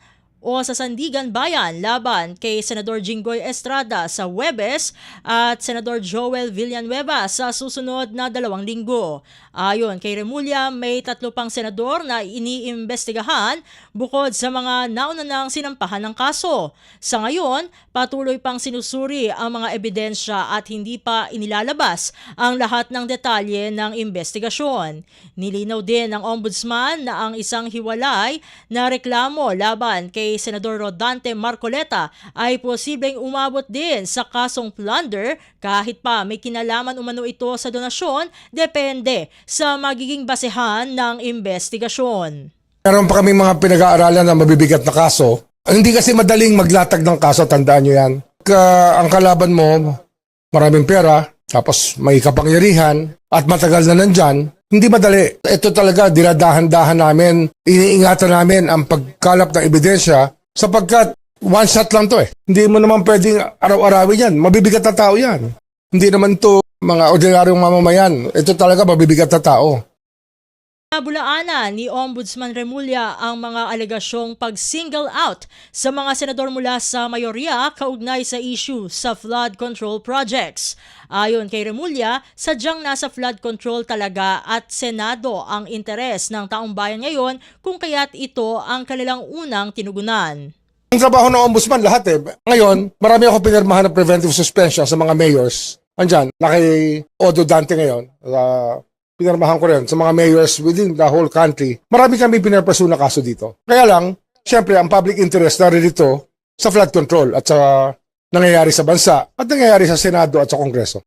laban kay Senador Jinggoy Estrada sa Huwebes at Senador Joel Villanueva sa susunod na 2 linggo. Ayon kay Remulla, may 3 pang senador na iniimbestigahan bukod sa mga nauna nang sinampahan ng kaso. Sa ngayon, patuloy pang sinusuri ang mga ebidensya at hindi pa inilalabas ang lahat ng detalye ng investigasyon. Nilinaw din ng Ombudsman na ang isang hiwalay na reklamo laban kay Senador Rodante Marcoleta ay posibleng umabot din sa kasong plunder kahit pa may kinalaman umano ito sa donasyon, depende sa magiging basehan ng investigasyon. Meron pa kaming mga pinag-aaralan na mabibigat na kaso. Hindi kasi madaling maglatag ng kaso, tandaan nyo yan. Ang kalaban mo, maraming pera, tapos may kapangyarihan, at matagal na nandyan, hindi madali. Ito talaga, dinadahan-dahan namin, iniingatan namin ang pagkalap ng ebidensya sapagkat one shot lang to eh. Hindi mo naman pwedeng araw-arawin yan. Mabibigat na tao yan. Hindi naman to mga ordinaryong mamamayan. Ito talaga mabibigat na tao. Nabulaanan ni Ombudsman Remulla ang mga alegasyong pag-single out sa mga senador mula sa mayorya kaugnay sa issue sa flood control projects. Ayon kay Remulla, sadyang nasa flood control talaga at Senado ang interes ng taong bayan ngayon kung kaya't ito ang kanilang unang tinugunan. Ang trabaho ng ombudsman lahat eh. Ngayon, marami ako pinirmahan ng preventive suspension sa mga mayors. Andyan, kay Odo Dante ngayon. Pinirmahan ko rin sa mga mayors within the whole country. Marami kami pinirpaso na kaso dito. Kaya lang, syempre, ang public interest naririto sa flood control at sa nangyayari sa bansa at nangyayari sa Senado at sa Kongreso.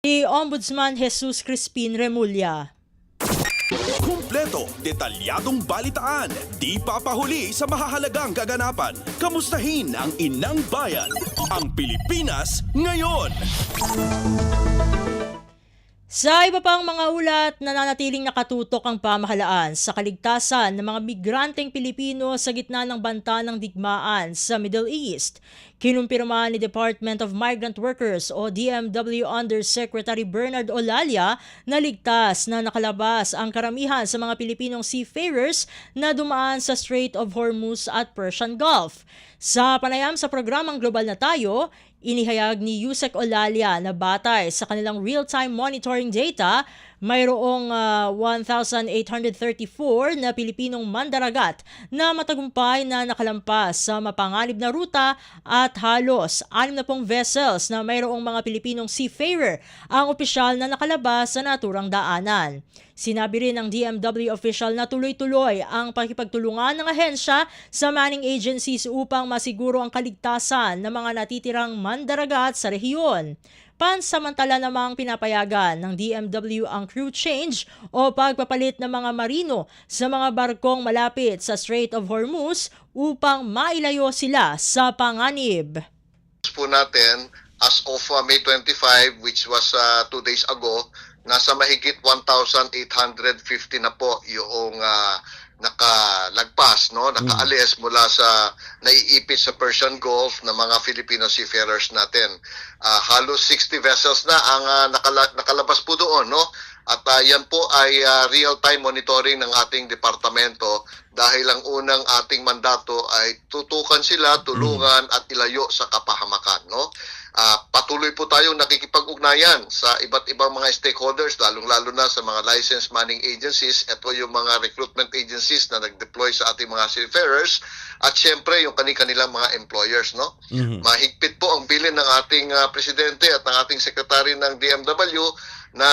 Si Ombudsman Jesus Crispin Remulla. Kumpleto, detalyadong balitaan, di papahuli sa mahahalagang kaganapan. Kamustahin ang inang bayan, ang Pilipinas Ngayon. Sa iba pang mga ulat, nananatiling nakatutok ang pamahalaan sa kaligtasan ng mga migranteng Pilipino sa gitna ng banta ng digmaan sa Middle East. Kinumpirma ni Department of Migrant Workers o DMW Undersecretary Bernard Olalia na ligtas na nakalabas ang karamihan sa mga Pilipinong seafarers na dumaan sa Strait of Hormuz at Persian Gulf. Sa panayam sa programang Global na Tayo, inihayag ni Yusek Olalia na batay sa kanilang real-time monitoring data, mayroong 1,834 na Pilipinong mandaragat na matagumpay na nakalampas sa mapanganib na ruta at halos 60 vessels na mayroong mga Pilipinong seafarer ang opisyal na nakalabas sa naturang daanan. Sinabi rin ng DMW official na tuloy-tuloy ang pakipagtulungan ng ahensya sa manning agencies upang masiguro ang kaligtasan ng mga natitirang mandaragat mandaragat sa rehiyon. Pansamantala namang pinapayagan ng DMW ang crew change o pagpapalit ng mga marino sa mga barkong malapit sa Strait of Hormuz upang mailayo sila sa panganib. Po natin as of May 25, which was 2 days ago, nasa mahigit 1,850 na po yung nakalagpas, no, nakaalis mula sa naiipit sa Persian Gulf na mga Filipino seafarers natin. Halos 60 vessels na ang nakalabas po doon, no? At yan po ay real-time monitoring ng ating departamento dahil ang unang ating mandato ay tutukan sila, tulungan at ilayo sa kapahamakan, no? Patuloy po tayong nakikipag-ugnayan sa iba't ibang mga stakeholders, lalong-lalo na sa mga licensed manning agencies, ito yung mga recruitment agencies na nag-deploy sa ating mga seafarers, at syempre yung kanilang mga employers, no? Mahigpit po ang bilin ng ating presidente at ng ating secretary ng DMW na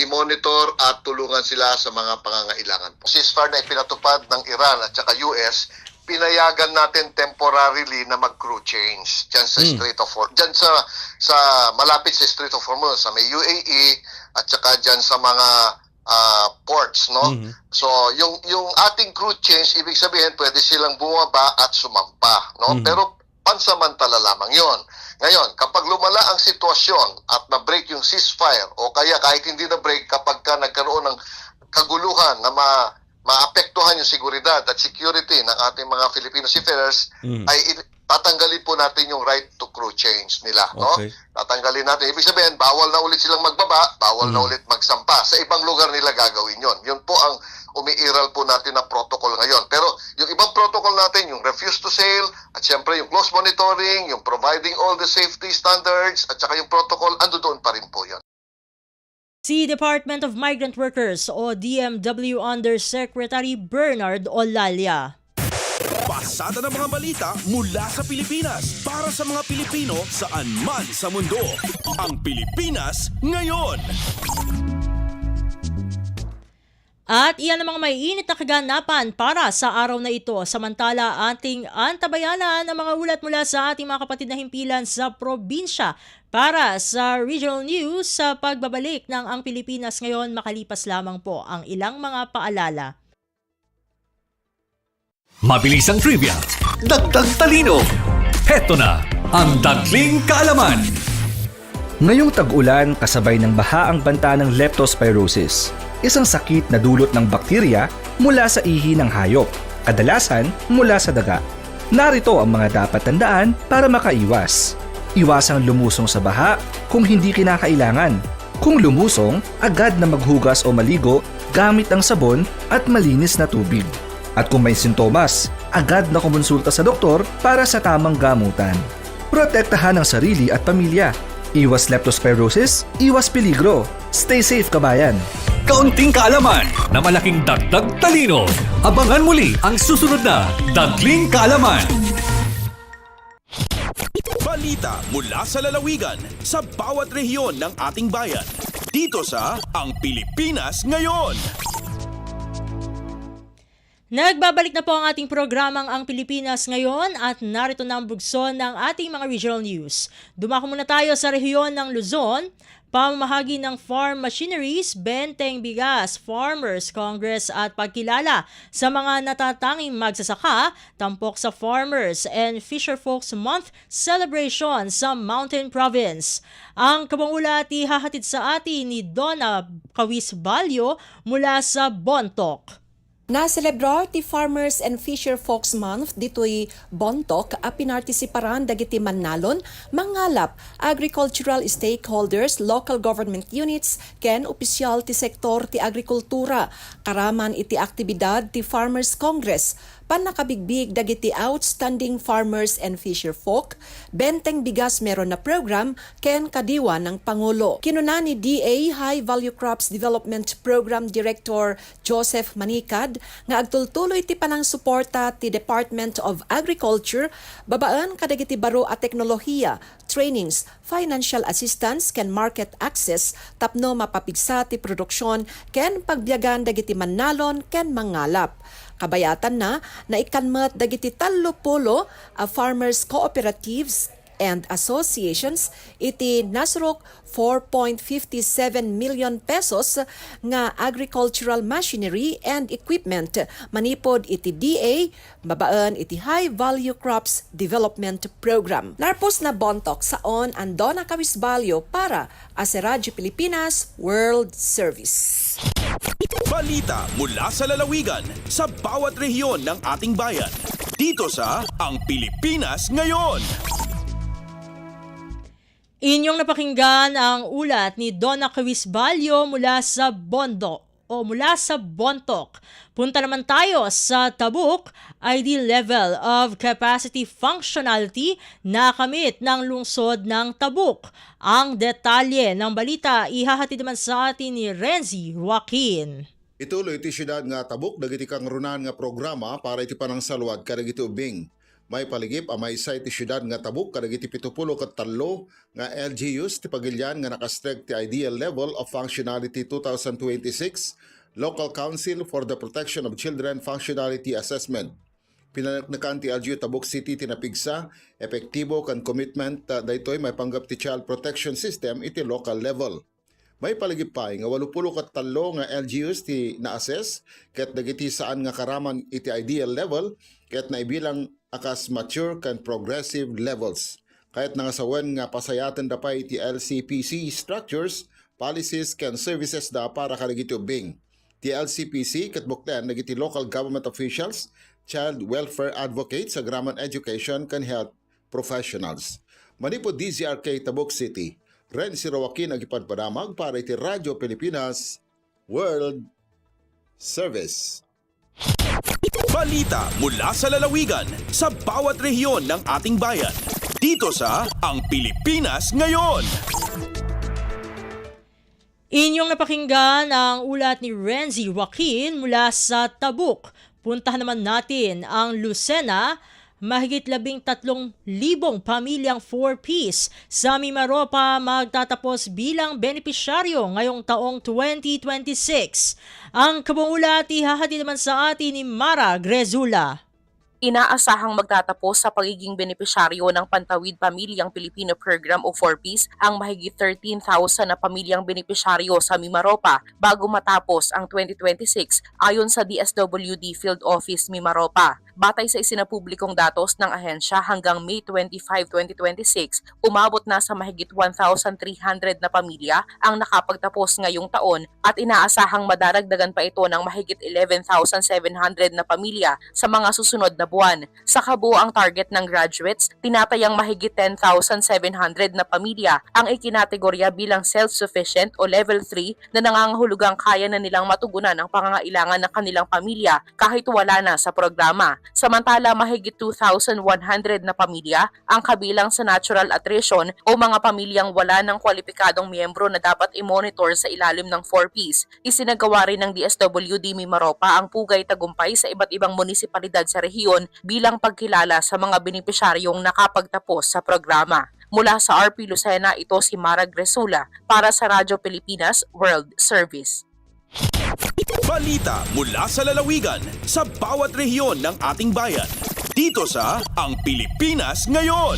i-monitor at tulungan sila sa mga pangangailangan po. Ceasefire na ipinatupad ng Iran at saka US, pinayagan natin temporarily na mag-crew change dyan sa Strait of Hormuz, dyan sa malapit sa Strait of Hormuz, sa may UAE at saka dyan sa mga ports, no? So yung ating crew change, ibig sabihin pwede silang bumaba at sumampa, no? Pero pansamantala lamang yon. Ngayon, kapag lumala ang sitwasyon at na-break yung ceasefire o kaya kahit hindi na-break, kapag ka nagkaroon ng kaguluhan na maapektuhan yung seguridad at security ng ating mga Filipino seafarers, ay tatanggalin po natin yung right to crew change nila, no? Tatanggalin natin. Ibig sabihin, bawal na ulit silang magbaba, bawal na ulit magsampa. Sa ibang lugar nila gagawin yon. Yun po ang umiiral po natin na protocol ngayon. Pero yung ibang protocol natin, yung refuse to sail, at syempre yung close monitoring, yung providing all the safety standards, at saka yung protocol, ando doon pa rin po yan. Si Department of Migrant Workers o DMW Undersecretary Bernard Olalia. Pasada ng mga balita mula sa Pilipinas para sa mga Pilipino saan man sa mundo. Ang Pilipinas ngayon. At iyan ang mga may init na kaganapan para sa araw na ito. Samantala, ating antabayanan ang mga ulat mula sa ating mga kapatid na himpilan sa probinsya para sa regional news sa pagbabalik ng Ang Pilipinas Ngayon, makalipas lamang po ang ilang mga paalala. Mabilisang trivia, dagdag talino. Heto na ang Dagling Kaalaman. Ngayong tag-ulan, kasabay ng baha ang banta ng leptospirosis, isang sakit na dulot ng bakterya mula sa ihi ng hayop, kadalasan mula sa daga. Narito ang mga dapat tandaan para makaiwas. Iwasang lumusong sa baha kung hindi kinakailangan. Kung lumusong, agad na maghugas o maligo gamit ang sabon at malinis na tubig. At kung may sintomas, agad na kumonsulta sa doktor para sa tamang gamutan. Protektahan ang sarili at pamilya. Iwas leptospirosis, iwas peligro. Stay safe, kabayan! Kaunting kaalaman na malaking dagdag talino. Abangan muli ang susunod na Dagling Kaalaman. Balita mula sa lalawigan sa bawat rehiyon ng ating bayan. Dito sa Ang Pilipinas Ngayon. Nagbabalik na po ang ating programang Ang Pilipinas Ngayon at narito na ang bugso ng ating mga regional news. Dumako muna tayo sa rehiyon ng Luzon. Pamamahagi ng farm machineries, Benteng Bigas, Farmers Congress at pagkilala sa mga natatanging magsasaka, tampok sa Farmers and Fisherfolks Month celebration sa Mountain Province. Ang kabangulat ihahatid sa atin ni Donna Kawis Balyo mula sa Bontoc. Na-celebrar ti Farmers and Fisherfolks Month dito'y Bontoc a pinartisiparan dagiti mannalon, mangalap, agricultural stakeholders, local government units, ken opisyal ti sektor ti agrikultura, karaman iti aktibidad ti Farmers Congress, panakabigbig dagiti outstanding farmers and fisherfolk, Benteng Bigas meron na program, ken kadiwa ng Pangulo. Kinuna ni DA High Value Crops Development Program Director Joseph Manicad nga agtultuloy ti panang suporta ti Department of Agriculture, babaan kadagiti baro at teknolohiya, trainings, financial assistance ken market access tapno mapapigsa ti produksyon ken pagbiyagan dagiti mannalon ken mangalap. Kabayatan na ikanmat dagiti 30 a farmers cooperatives and associations iti nasrok 4.57 million pesos nga agricultural machinery and equipment manipod iti DA babaan iti High Value Crops Development Program. Narpos na bontok saon Andona Kawisbalyo para sa Radyo Pilipinas World Service. Balita mula sa lalawigan sa bawat rehiyon ng ating bayan. Dito sa Ang Pilipinas Ngayon. Inyong napakinggan ang ulat ni Donna Kawisbalyo mula sa Bontok. Punta naman tayo sa Tabuk, ideal level of capacity functionality na kamit ng lungsod ng Tabuk. Ang detalye ng balita ihahatid naman sa atin ni Renzi Joaquin. Ituloy iti siyudad nga Tabuk dagiti kang runan nga programa para iti panangsalwag kadagiti ubing. May paligip amay sa iti siyudad nga Tabuk kadagiti 73 nga LGUs ti pagilyan nga nakastrek ti ideal level of functionality 2026 Local Council for the Protection of Children Functionality Assessment. Pinanaknakan ti LGU Tabuk City tinapigsa epektibo kan commitment daytoy may panggap ti child protection system iti local level. May paligipay nga 83 nga LGUs ti na-assess ket dagiti saan nga karaman iti ideal level ket naibilang akas mature kan progressive levels. Kahit nangasawen nga pasayatan da pa iti LCPC structures, policies ken services da para kadagiti ubing. Ti LCPC ket bukten dagiti local government officials, child welfare advocates, agraman education ken health professionals. Manipod DZRK Tabuk City. Renzi Joaquin agipadpadamag para iti Radyo Pilipinas World Service. Balita mula sa lalawigan sa bawat rehiyon ng ating bayan. Dito sa Ang Pilipinas Ngayon. Inyong napakinggan ang ulat ni Renzi Joaquin mula sa Tabuk. Puntahan naman natin ang Lucena. Mahigit 13,000 pamilyang 4Ps sa Mimaropa magtatapos bilang benepisyaryo ngayong taong 2026. Ang kabuulat ihahatid naman sa atin ni Mara Grezula. Inaasahang magtatapos sa pagiging benepisyaryo ng Pantawid Pamilyang Pilipino Program o 4Ps ang mahigit 13,000 na pamilyang benepisyaryo sa Mimaropa bago matapos ang 2026 ayon sa DSWD Field Office Mimaropa. Batay sa isinapublikong datos ng ahensya hanggang May 25, 2026, umabot na sa mahigit 1,300 na pamilya ang nakapagtapos ngayong taon at inaasahang madaragdagan pa ito ng mahigit 11,700 na pamilya sa mga susunod na buwan. Sa kabuuang target ng graduates, tinatayang mahigit 10,700 na pamilya ang ikinategorya bilang self-sufficient o level 3 na nangangahulugang kaya na nilang matugunan ang pangangailangan ng kanilang pamilya kahit wala na sa programa. Samantala, mahigit 2,100 na pamilya ang kabilang sa natural attrition o mga pamilyang wala ng kwalipikadong miyembro na dapat i-monitor sa ilalim ng 4Ps. Isinagawa rin ng DSWD Mimaropa ang pugay tagumpay sa iba't ibang munisipalidad sa rehiyon bilang pagkilala sa mga benepisyaryong nakapagtapos sa programa. Mula sa RP Lucena, ito si Mara Grezula para sa Radyo Pilipinas World Service. Balita mula sa lalawigan sa bawat rehiyon ng ating bayan. Dito sa Ang Pilipinas Ngayon.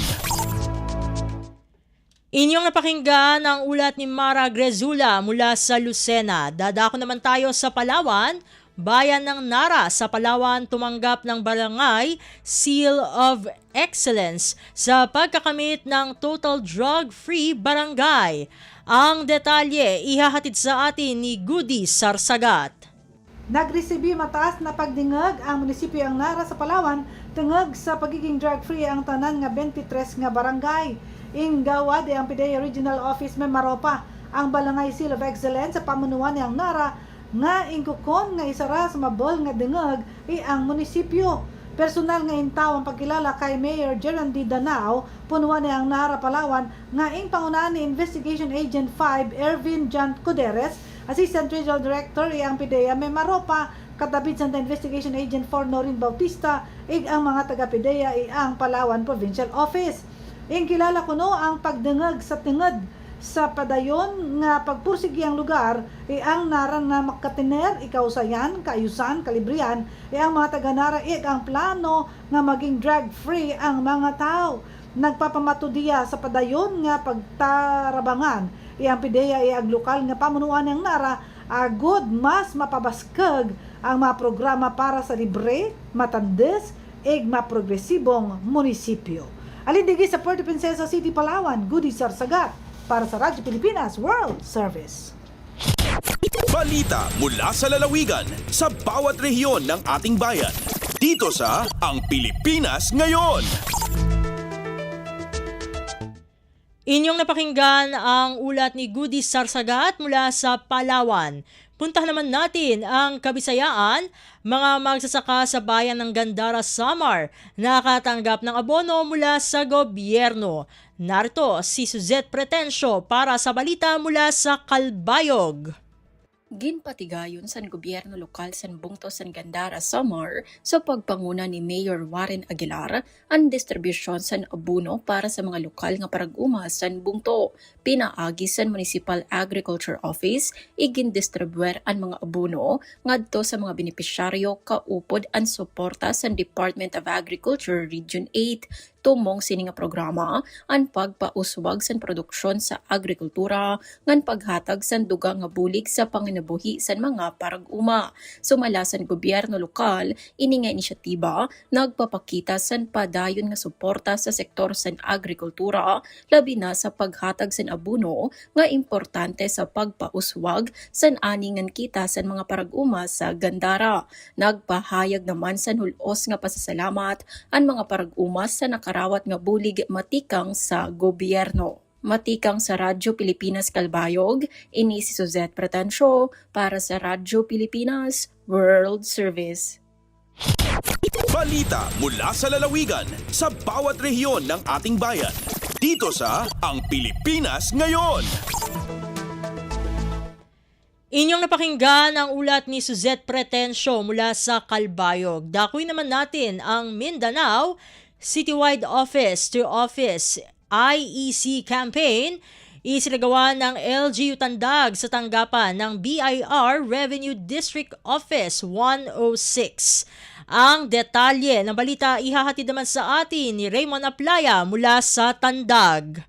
Inyong napakinggan ang ulat ni Mara Grezula mula sa Lucena. Dadako naman tayo sa Palawan. Bayan ng Nara sa Palawan tumanggap ng Barangay Seal of Excellence sa pagkakamit ng Total Drug-Free Barangay. Ang detalye ihahatid sa atin ni Goody Sarsagat. Nagresibi mataas na pagdingag ang munisipyo ang Nara sa Palawan tungod sa pagiging drug-free ang tanan nga 23 nga barangay. Ingawad ang PDEA Regional Office Mimaropa ang Barangay Seal of Excellence sa pamunuan ng Nara nga ingkukon nga isara sa mabol nga dingag ang munisipyo. Personal nga intaw ang pagkilala kay Mayor Gerandi Danao, punuan niya ang Nara Palawan, nga ing pangunahan ni Investigation Agent 5 Ervin Jan Cuderes, Assistant Regional Director ang PDEA Mimaropa, katabid sa Investigation Agent 4 Norin Bautista, ang mga taga-PDEA ang Palawan Provincial Office. Ing kilala kuno ang pagdengag sa tingad sa padayon nga pagpursigi ang lugar ang Nara nga makatiner ikausayan, kaayusan, kalibrian ang mga taga-Nara ang plano nga maging drug-free ang mga tao. nagpapamatudiya sa padayon nga pagtarabangan iyang PIDEA iyang lokal nga pamunuan ng NARA agud mas mapabaskag ang mga programa para sa libre, matandes, ig maprogresibong munisipyo. Alindigi sa Puerto Princesa City, Palawan, Goody Sarsagat para sa Radyo Pilipinas World Service. Balita mula sa lalawigan sa bawat rehiyon ng ating bayan. Dito sa Ang Pilipinas Ngayon. Inyong napakinggan ang ulat ni Goody Sarsagat mula sa Palawan. Puntahan naman natin ang Kabisayaan. Mga magsasaka sa bayan ng Gandara, Samar nakatanggap ng abono mula sa gobyerno. Narito si Suzette Pretensio para sa balita mula sa Calbayog. Ginpatigayon sa gobyerno lokal sa Bungto San Gandara, Samar sa pagpanguna ni Mayor Warren Aguilar ang distribusyon sa abono para sa mga lokal nga parag-uma sa Bungto. Pinaagi sa Municipal Agriculture Office igin-distribuer ang mga abono ngadto sa mga benepisyaryo kaupod ang suporta sa Department of Agriculture Region 8. Tumong sini nga programa ang pagpauswag sa produksyon sa agrikultura ngan paghatag sa duga nga bulig sa panginabuhi sa mga parag-uma. Sumala sa gobyerno lokal, ini nga inisyatiba nagpapakita sa padayon nga suporta sa sektor sa agrikultura labi na sa paghatag sa abono nga importante sa pagpauswag sa aningan kita sa mga parag-uma sa Gandara. Nagpahayag naman sa hulos nga pasasalamat ang mga parag-uma sa nakarawat nga bulig matikang sa gobyerno. Matikang sa Radyo Pilipinas Calbayog, ini si Suzette Pretensio para sa Radyo Pilipinas World Service. Balita mula sa lalawigan sa bawat rehiyon ng ating bayan. Dito sa Ang Pilipinas Ngayon. Inyong napakinggan ang ulat ni Suzette Pretensio mula sa Calbayog. Dakuin naman natin ang Mindanao Citywide Office to Office IEC campaign. Isinagawa ng LGU Tandag sa tanggapan ng BIR Revenue District Office 106. Ang detalye ng balita ihahatid naman sa atin ni Raymond Aplaya mula sa Tandag.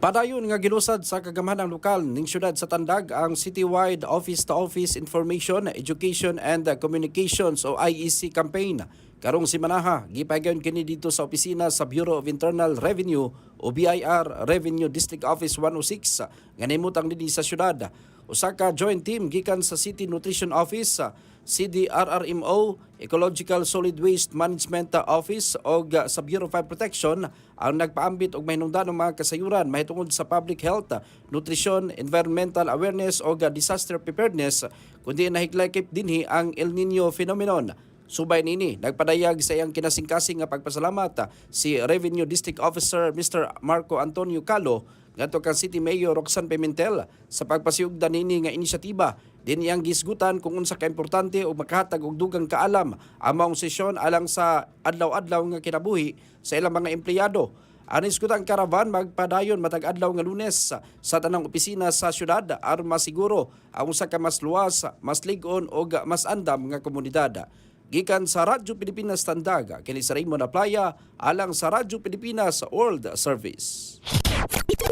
Padayon nga gilusad sa kagamhanang lokal ning syudad sa Tandag ang Citywide Office-to-Office Information, Education and Communications o IEC campaign. Karong simanaha, gipagayon kini dito sa opisina sa Bureau of Internal Revenue o BIR Revenue District Office 106 nga nahimutang dinhi sa syudad. Usa ka joint team gikan sa City Nutrition Office, CDRRMO, Ecological Solid Waste Management Office o sa Bureau of Fire Protection ang nagpaambit og mahinungdanong mga kasayuran mahitungod sa public health, nutrition, environmental awareness o disaster preparedness kundi nahiglakip dinhi ang El Nino phenomenon. Subay nini, nagpadayag sa iyang kinasingkasing nga pagpasalamat si Revenue District Officer Mr. Marco Antonio Calo ngadto kang City Mayor Roxanne Pimentel sa pagpasiyugdan nini nga inisyatiba. Din iyang gisgutan kung unsa ka importante o makahatag og dugang kaalam ang maong sesyon alang sa adlaw-adlaw nga kinabuhi sa ilang mga empleyado. Ang isgutang karavan magpadayon matag adlaw nga Lunes sa tanang opisina sa syudad aron masiguro ang usa ka mas luwas, mas lig-on o mas andam nga komunidad. Gikan sa Radyo Pilipinas Tandag, kini sa Raymond Aplaya, alang sa Radyo Pilipinas World Service.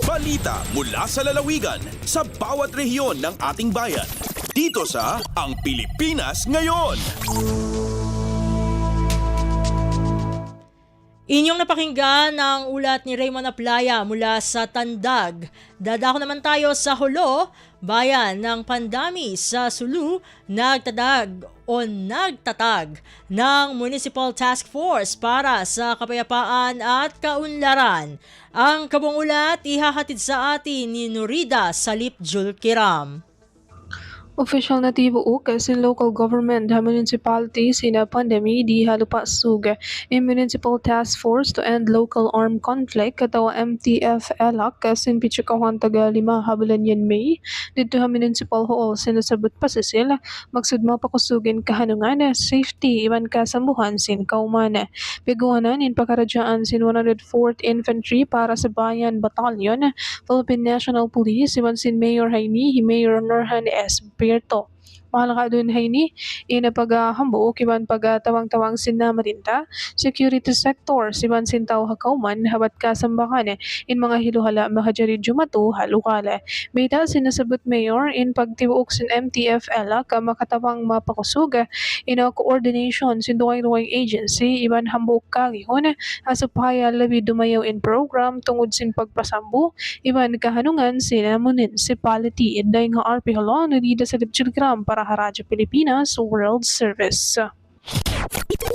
Balita mula sa lalawigan sa bawat rehiyon ng ating bayan. Dito sa Ang Pilipinas Ngayon. Inyong napakinggan ang ulat ni Raymond Aplaya mula sa Tandag. Dadako naman tayo sa Hulo, bayan ng Pandami sa Sulu, nagtatag ng Municipal Task Force para sa kapayapaan at kaunlaran. Ang kabong ulat ihahatid sa atin ni Nurida Salip Julkiram. Official na tibuok sa local government ha municipality sina pandemi di halupasug in Municipal Task Force to End Local Armed Conflict katawa MTF-ELAC sin Pichikawan taga 5 habulan yan May dito ha Municipal Hall sinasabot pa sa sila magsudma pa kusugin kahanungan safety iban kasambuhan sin kauman piguanan in pakaradyaan sin 104th Infantry para sa Bayan Battalion Philippine National Police iban sin Mayor Jaime Mayor Norhan S. Prieto. Mahal ka dun hayni, paghambo kiban tawang-tawang sinna marinta, security sector, siban sintaw hakauman, habat kasambakan, in mga hiluhala mahajari jumato, halukala. Bita sinasabot mayor in pagtibuok sin MTFL ka makatawang mapakusog, in a coordination sin duwang agency, iban hambok kagihon, asupaya labi dumayaw in program tungod sin pagpasambu, iban kahanungan sina municipality, inday nga RP Halon, nalida sa Lipchilgram para Haradyo Pilipinas World Service.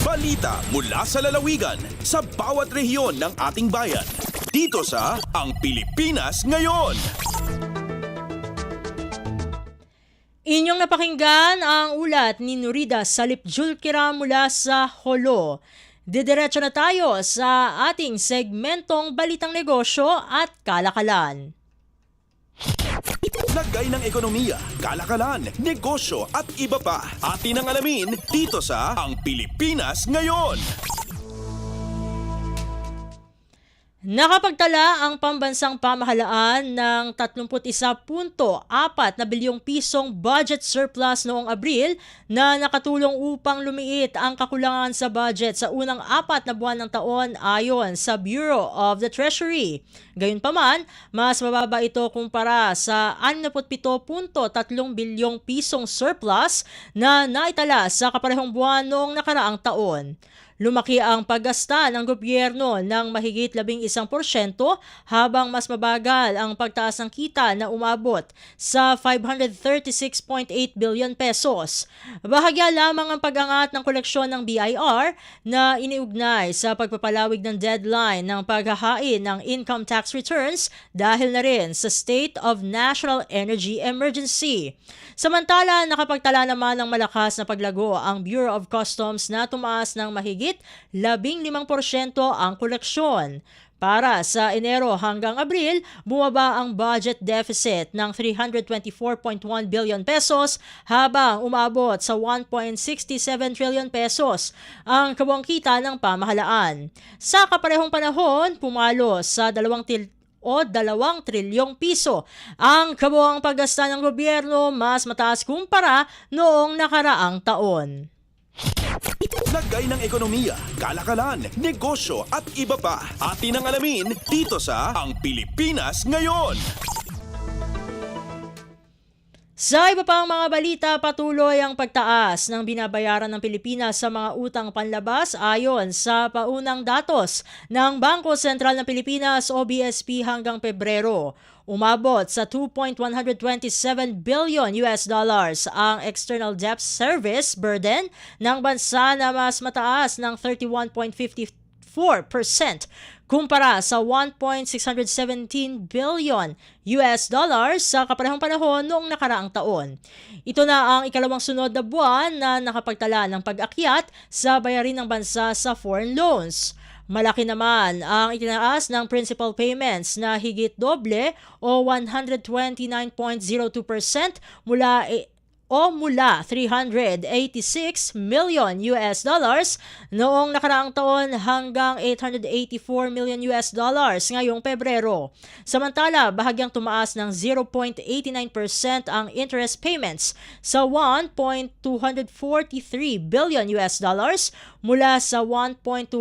Balita mula sa lalawigan sa bawat rehiyon ng ating bayan. Dito sa Ang Pilipinas Ngayon. Inyong napakinggan ang ulat ni Nurida Salipjulkira mula sa Holo. Didiretso na tayo sa ating segmentong Balitang Negosyo at Kalakalan. Lagay ng ekonomiya, kalakalan, negosyo at iba pa. Atin ang alamin dito sa Ang Pilipinas Ngayon. Nakapagtala ang pambansang pamahalaan ng 31.4 na bilyong pisong budget surplus noong Abril na nakatulong upang lumiit ang kakulangan sa budget sa unang 4 na buwan ng taon ayon sa Bureau of the Treasury. Gayunpaman, mas mababa ito kumpara sa 67.3 bilyong pisong surplus na naitala sa kaparehong buwan noong nakaraang taon. Lumaki ang paggasta ng gobyerno ng mahigit 11% habang mas mabagal ang pagtaas ng kita na umabot sa 536.8 billion pesos. Bahagya lamang ang pag-angat ng koleksyon ng BIR na iniugnay sa pagpapalawig ng deadline ng paghahain ng income tax returns dahil na rin sa state of national energy emergency. Samantala, nakapagtala naman ng malakas na paglago ang Bureau of Customs na tumaas ng mahigit 15% ang koleksyon. Para sa Enero hanggang Abril, bumaba ang budget deficit ng 324.1 billion pesos habang umabot sa 1.67 trillion pesos ang kabuang kita ng pamahalaan. Sa kaparehong panahon, pumalo sa 2 trilyong piso. Ang kabuang paggasta ng gobyerno mas mataas kumpara noong nakaraang taon. Lagay ng ekonomiya, kalakalan, negosyo at iba pa. Atin ang alamin dito sa Ang Pilipinas Ngayon. Sa iba pang mga balita, patuloy ang pagtaas ng binabayaran ng Pilipinas sa mga utang panlabas ayon sa paunang datos ng Bangko Sentral ng Pilipinas o BSP hanggang Pebrero. Umabot sa 2.127 billion US dollars ang external debt service burden ng bansa na mas mataas ng 31.54% kumpara sa 1.617 billion US dollars sa kaparehong panahon noong nakaraang taon. Ito na ang ikalawang sunod na buwan na nakapagtala ng pag-akyat sa bayarin ng bansa sa foreign loans. Malaki naman ang itinaas ng principal payments na higit doble o 129.02% mula 386 million US dollars noong nakaraang taon hanggang 884 million US dollars ngayong Pebrero. Samantala, bahagyang tumaas ng 0.89% ang interest payments sa 1.243 billion US dollars mula sa 1.232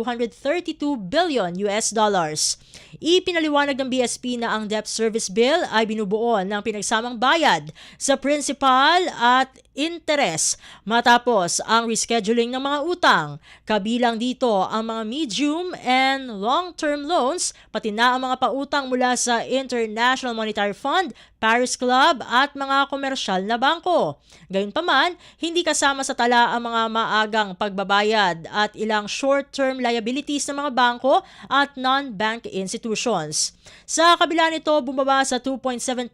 billion US dollars. Ipinaliwanag ng BSP na ang debt service bill ay binubuo ng pinagsamang bayad sa principal at interes matapos ang rescheduling ng mga utang. Kabilang dito ang mga medium and long-term loans, pati na ang mga pautang mula sa International Monetary Fund, Paris Club at mga komersyal na bangko. Gayunpaman, hindi kasama sa tala ang mga maagang pagbabayad at ilang short-term liabilities ng mga bangko at non-bank institutions. Sa kabila nito, bumaba sa 2.7%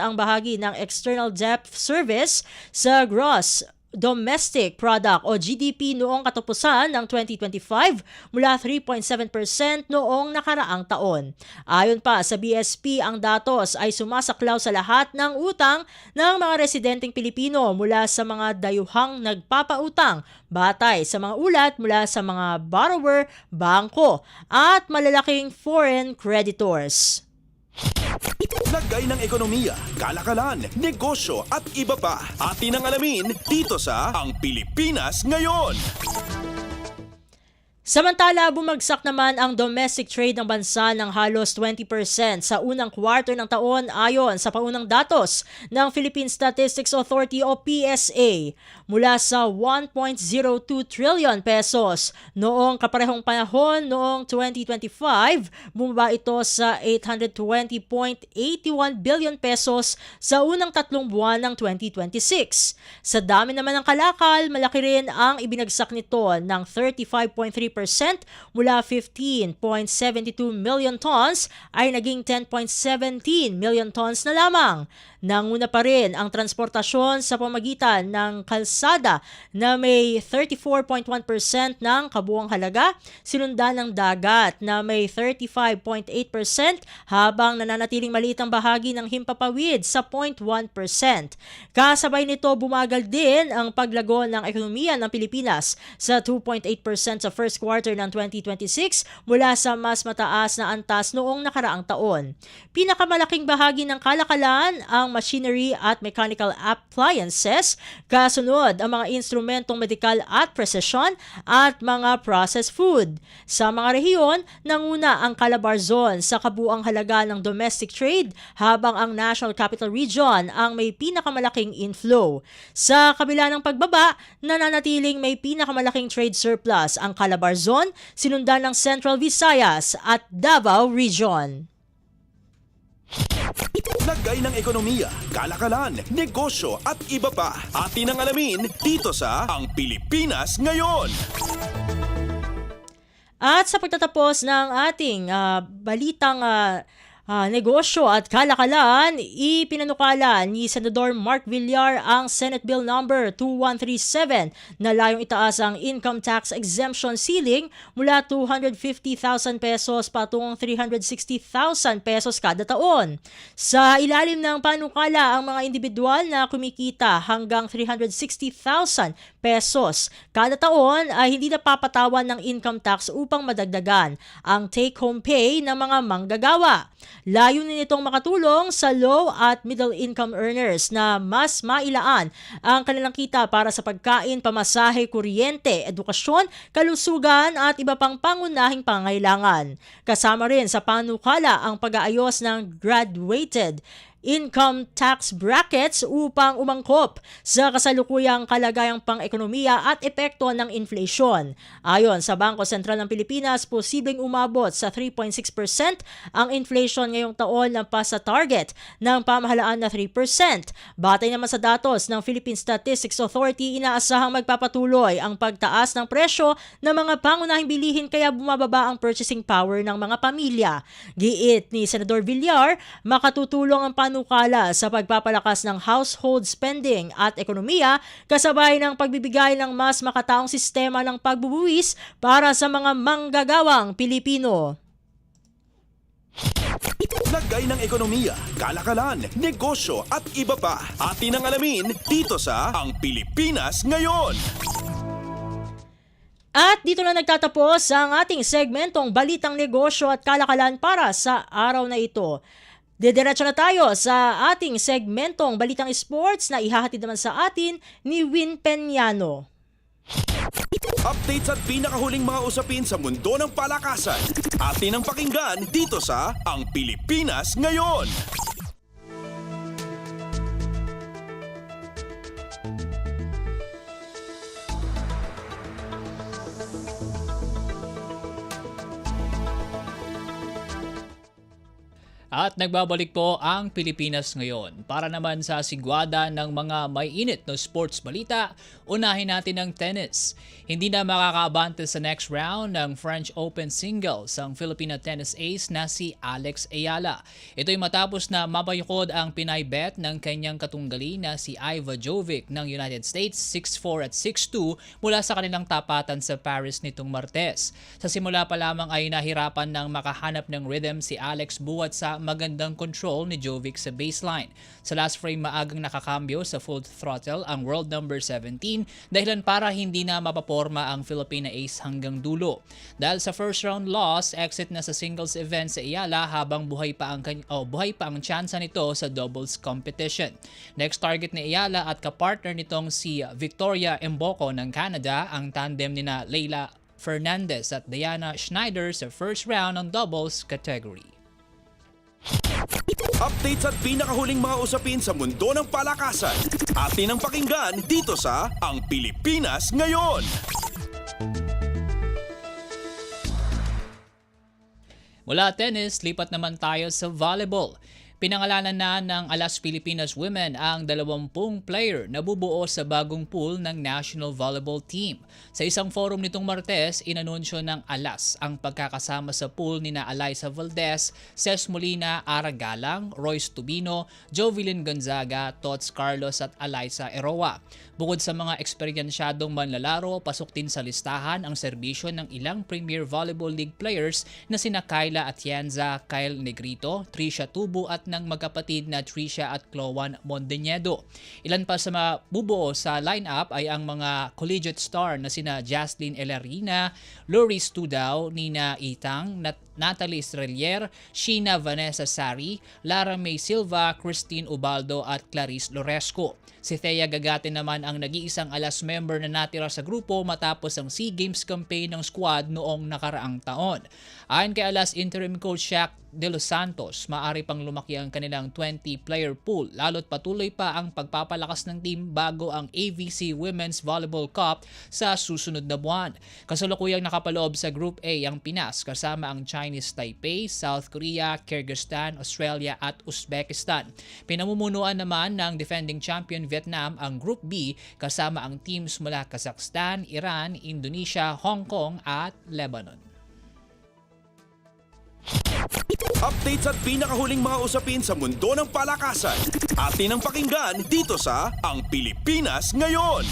ang bahagi ng external debt service sa gross domestic product o GDP noong katapusan ng 2025 mula 3.7% noong nakaraang taon. Ayon pa sa BSP, ang datos ay sumasaklaw sa lahat ng utang ng mga residenteng Pilipino mula sa mga dayuhang nagpapautang, batay sa mga ulat mula sa mga borrower, bangko at malalaking foreign creditors. Lagay ng ekonomiya, kalakalan, negosyo at iba pa. Atin ang alamin dito sa Ang Pilipinas Ngayon. Samantala, bumagsak naman ang domestic trade ng bansa ng halos 20% sa unang quarter ng taon ayon sa paunang datos ng Philippine Statistics Authority o PSA mula sa 1.02 trillion pesos noong kaparehong panahon noong 2025, bumaba ito sa 820.81 billion pesos sa unang tatlong buwan ng 2026. Sa dami naman ng kalakal, malaki rin ang ibinagsak nito ng 35.3% mula 15.72 million tons ay naging 10.17 million tons na lamang. Nanguna pa rin ang transportasyon sa pamagitan ng kalsada na may 34.1% ng kabuuang halaga, sinundan ng dagat na may 35.8% habang nananatiling maliit ang bahagi ng himpapawid sa 0.1%. Kasabay nito bumagal din ang paglago ng ekonomiya ng Pilipinas sa 2.8% sa first quarter ng 2026 mula sa mas mataas na antas noong nakaraang taon. Pinakamalaking bahagi ng kalakalan ang machinery at mechanical appliances, kasunod ang mga instrumentong medikal at precision at mga processed food. Sa mga rehiyon, nanguna ang Calabar Zone sa kabuang halaga ng domestic trade habang ang National Capital Region ang may pinakamalaking inflow. Sa kabila ng pagbaba, nananatiling may pinakamalaking trade surplus ang Calabar Zone, sinundan ng Central Visayas at Davao Region. Lagay ng ekonomiya, kalakalan, negosyo at iba pa. Atin ang alamin dito sa Ang Pilipinas Ngayon. At sa pagtatapos ng ating balitang negosyo at kalakalan, ipinanukala ni Senador Mark Villar ang Senate Bill number 2137 na layong itaas ang income tax exemption ceiling mula 250,000 pesos patungong 360,000 pesos kada taon. Sa ilalim ng panukala, ang mga individual na kumikita hanggang 360,000 pesos kada taon ay hindi napapatawan ng income tax upang madagdagan ang take-home pay ng mga manggagawa. Layunin nitong makatulong sa low at middle income earners na mas mailaan ang kanilang kita para sa pagkain, pamasahe, kuryente, edukasyon, kalusugan at iba pang pangunahing pangailangan. Kasama rin sa panukala ang pag-aayos ng graduated income tax brackets upang umangkop sa kasalukuyang kalagayang pang-ekonomiya at epekto ng inflation. Ayon sa Bangko Sentral ng Pilipinas, posibleng umabot sa 3.6% ang inflation ngayong taon lampas sa target ng pamahalaan na 3%. Batay naman sa datos ng Philippine Statistics Authority, inaasahang magpapatuloy ang pagtaas ng presyo ng mga pangunahing bilihin kaya bumababa ang purchasing power ng mga pamilya. Giit ni Senador Villar, makatutulong ang panukala sa pagpapalakas ng household spending at ekonomiya kasabay ng pagbibigay ng mas makataong sistema ng pagbubuwis para sa mga manggagawang Pilipino. Lagay ng ekonomiya, kalakalan, negosyo at iba pa. Atin ang alamin dito sa Ang Pilipinas Ngayon. At dito na nagtatapos ang ating segmentong Balitang Negosyo at Kalakalan para sa araw na ito. Didiretso na tayo sa ating segmentong Balitang Sports na ihahatid naman sa atin ni Win Peñano. Updates at pinakahuling mga usapin sa mundo ng palakasan. Atin ang pakinggan dito sa Ang Pilipinas Ngayon. At nagbabalik po ang Pilipinas Ngayon. Para naman sa sigwada ng mga may init na sports balita, unahin natin ang tennis. Hindi na makakaabante sa next round ng French Open singles ang Filipino tennis ace na si Alex Ayala. Ito'y matapos na mapayukod ang Pinay bet ng kanyang katunggali na si Iva Jovic ng United States 6-4 at 6-2 mula sa kanilang tapatan sa Paris nitong Martes. Sa simula pa lamang ay nahirapan ng makahanap ng rhythm si Alex buhat sa magandang control ni Jovic sa baseline. Sa last frame maagang nakakambyo sa full throttle ang world number 17 dahilan para hindi na mapaporma ang Filipina ace hanggang dulo. Dahil sa first round loss, exit na sa singles event sa Ayala habang buhay pa ang tsansa nito sa doubles competition. Next target ni Ayala at kapartner nitong si Victoria Mboko ng Canada ang tandem ni Leila Fernandez at Diana Schneider sa first round ng doubles category. Updates at pinakahuling mga usapin sa mundo ng palakasan. Atin ang pakinggan dito sa Ang Pilipinas Ngayon. Mula tennis, lipat naman tayo sa volleyball. Pinangalanan na ng Alas Pilipinas Women ang 20 player na bubuo sa bagong pool ng National Volleyball Team. Sa isang forum nitong Martes, inanunsyo ng Alas ang pagkakasama sa pool ni Alyssa Valdez, Ces Molina, Ara Galang, Royce Tubino, Jovelyn Gonzaga, Tots Carlos at Alyssa Eroa. Bukod sa mga eksperyensyadong manlalaro, pasok din sa listahan ang serbisyo ng ilang Premier Volleyball League players na sina Kayla Atienza, Kyle Negrito, Tricia Tubo at ng magkapatid na Tricia at Chloan Mondeñedo. Ilan pa sa mabubuo sa lineup ay ang mga collegiate star na sina Jaslyn Elarina, Loris Tudao, Nina Itang, Natalie Estrelier, Sheena Vanessa Sari, Lara May Silva, Christine Ubaldo at Clarice Loresco. Si Thea Gagate naman ang nag-iisang Alas member na natira sa grupo matapos ang SEA Games campaign ng squad noong nakaraang taon. Ayon kay Alas interim coach Shaq De Los Santos, maaari pang lumaki ang kanilang 20-player pool lalo't patuloy pa ang pagpapalakas ng team bago ang AVC Women's Volleyball Cup sa susunod na buwan. Kasalukuyang nakapaloob sa Group A ang Pinas kasama ang Chinese Taipei, South Korea, Kyrgyzstan, Australia at Uzbekistan. Pinamumunuan naman ng defending champion Vietnam ang Group B kasama ang teams mula Kazakhstan, Iran, Indonesia, Hong Kong at Lebanon. Updates at pinakahuling mga usapin sa mundo ng palakasan. Atin ang pakinggan dito sa Ang Pilipinas Ngayon.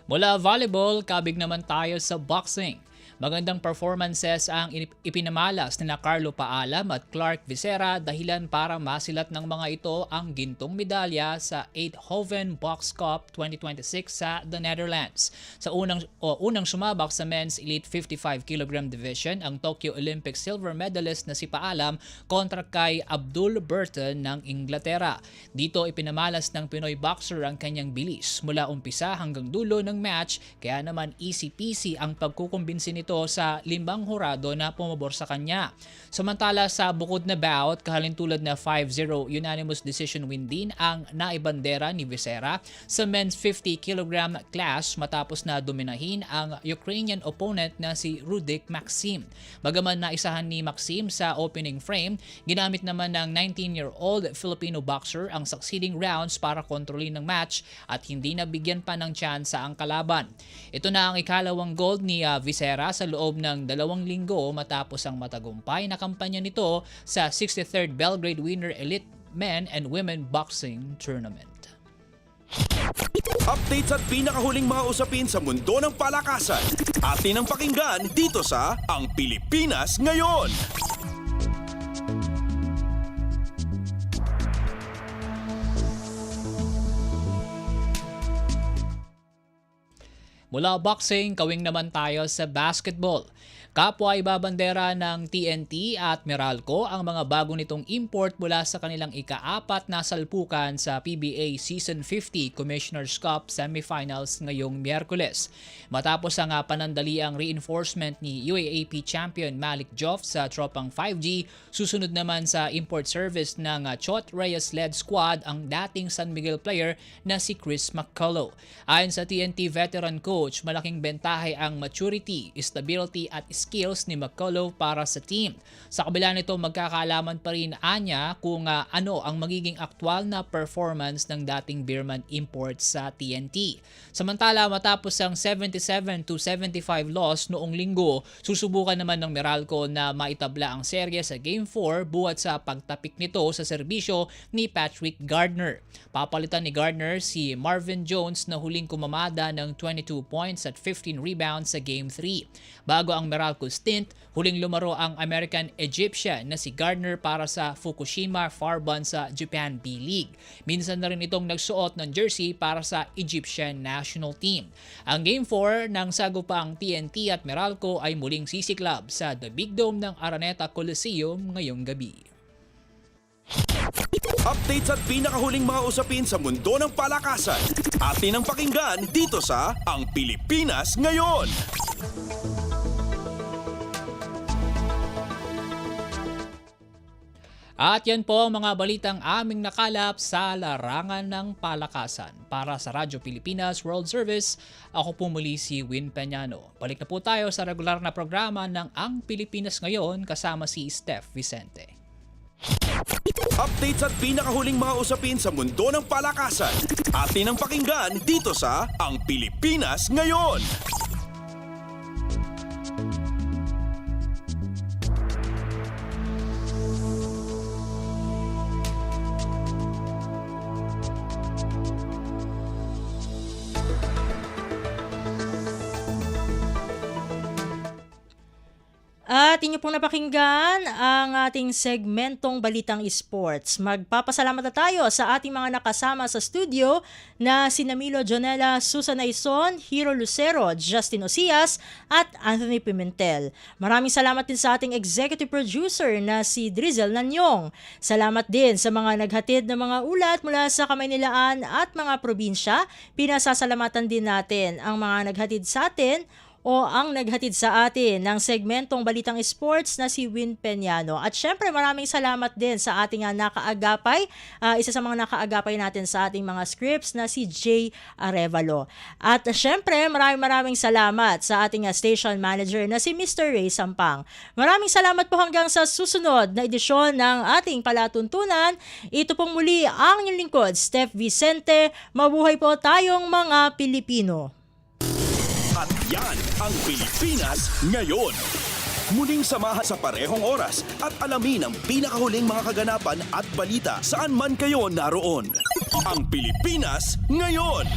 Mula volleyball, kabig naman tayo sa boxing. Magandang performances ang ipinamalas ni Carlo Paalam at Clark Visera dahilan para masilat ng mga ito ang gintong medalya sa Eindhoven Box Cup 2026 sa the Netherlands. Sa unang sumabak sa men's elite 55 kg division ang Tokyo Olympic silver medalist na si Paalam kontra kay Abdul Burton ng Inglaterra. Dito ipinamalas ng Pinoy boxer ang kanyang bilis mula umpisa hanggang dulo ng match, kaya naman easy peasy ang pagkukumbinsi nito sa 5 hurado na pumabor sa kanya. Samantala sa bukod na bout, kahalintulad na 5-0 unanimous decision win din ang naibandera ni Visera sa men's 50 kg class matapos na dominahin ang Ukrainian opponent na si Rudik Maxim. Bagaman naisahan ni Maxim sa opening frame, ginamit naman ng 19-year-old Filipino boxer ang succeeding rounds para kontrolin ng match at hindi nabigyan pa ng tsansa ang kalaban. Ito na ang ikalawang gold ni Visera sa loob ng 2 linggo matapos ang matagumpay na kampanya nito sa 63rd Belgrade Winter Elite Men and Women Boxing Tournament. Updates at pinakahuling mga usapin sa mundo ng palakasan. Atin ang pakinggan dito sa Ang Pilipinas Ngayon. Mula boxing, kawing naman tayo sa basketball. Kapwa ibabandera ng TNT at Meralco ang mga bago nitong import mula sa kanilang ika-4 na salpukan sa PBA Season 50 Commissioner's Cup Semifinals ngayong Miyerkules. Matapos ang panandaliang reinforcement ni UAAP champion Malik Joff sa tropang 5G, susunod naman sa import service ng Chot Reyes-led squad ang dating San Miguel player na si Chris McCullough. Ayon sa TNT veteran coach, malaking bentahe ang maturity, stability at skills ni McCullough para sa team. Sa kabila nito, magkakaalaman pa rin anya kung ano ang magiging aktwal na performance ng dating Beerman import sa TNT. Samantala, matapos ang 77-75 loss noong linggo, susubukan naman ng Meralco na maitabla ang serye sa Game 4 buhat sa pagtapik nito sa serbisyo ni Patrick Gardner. Papalitan ni Gardner si Marvin Jones na huling kumamada ng 22 points at 15 rebounds sa Game 3. Bago ang Meralco stint, huling lumaro ang American-Egyptian na si Gardner para sa Fukushima Farbon sa Japan B-League. Minsan na rin itong nagsuot ng jersey para sa Egyptian national team. Ang Game 4 ng sagupang TNT at Meralco ay muling sisiklab sa The Big Dome ng Araneta Coliseum ngayong gabi. Updates at pinakahuling mga usapin sa mundo ng palakasan. Atin ang pakinggan dito sa Ang Pilipinas Ngayon. At yan po ang mga balitang aming nakalap sa larangan ng palakasan. Para sa Radyo Pilipinas World Service, ako po muli si Win Peñano. Balik na po tayo sa regular na programa ng Ang Pilipinas Ngayon kasama si Steph Vicente. Updates at pinakahuling mga usapin sa mundo ng palakasan. Atin ang pakinggan dito sa Ang Pilipinas Ngayon. At inyo pong napakinggan ang ating segmentong Balitang Esports. Magpapasalamat na tayo sa ating mga nakasama sa studio na si Namilo Jonella, Susan Aison, Hiro Lucero, Justin Osias at Anthony Pimentel. Maraming salamat din sa ating executive producer na si Drizel Nanyong. Salamat din sa mga naghatid ng mga ulat mula sa Kamaynilaan at mga probinsya. Pinasasalamatan din natin ang mga naghatid sa atin o ang naghatid sa atin ng segmentong Balitang Sports na si Win Peñano. At syempre maraming salamat din sa ating nakaagapay, isa sa mga nakaagapay natin sa ating mga scripts na si Jay Arevalo. At syempre maraming salamat sa ating station manager na si Mr. Ray Sampang. Maraming salamat po hanggang sa susunod na edisyon ng ating palatuntunan. Ito pong muli ang inyong lingkod, Steph Vicente. Mabuhay po tayong mga Pilipino. At yan ang Pilipinas Ngayon. Muling samahan sa parehong oras at alamin ang pinakahuling mga kaganapan at balita saan man kayo naroon. Ang Pilipinas Ngayon.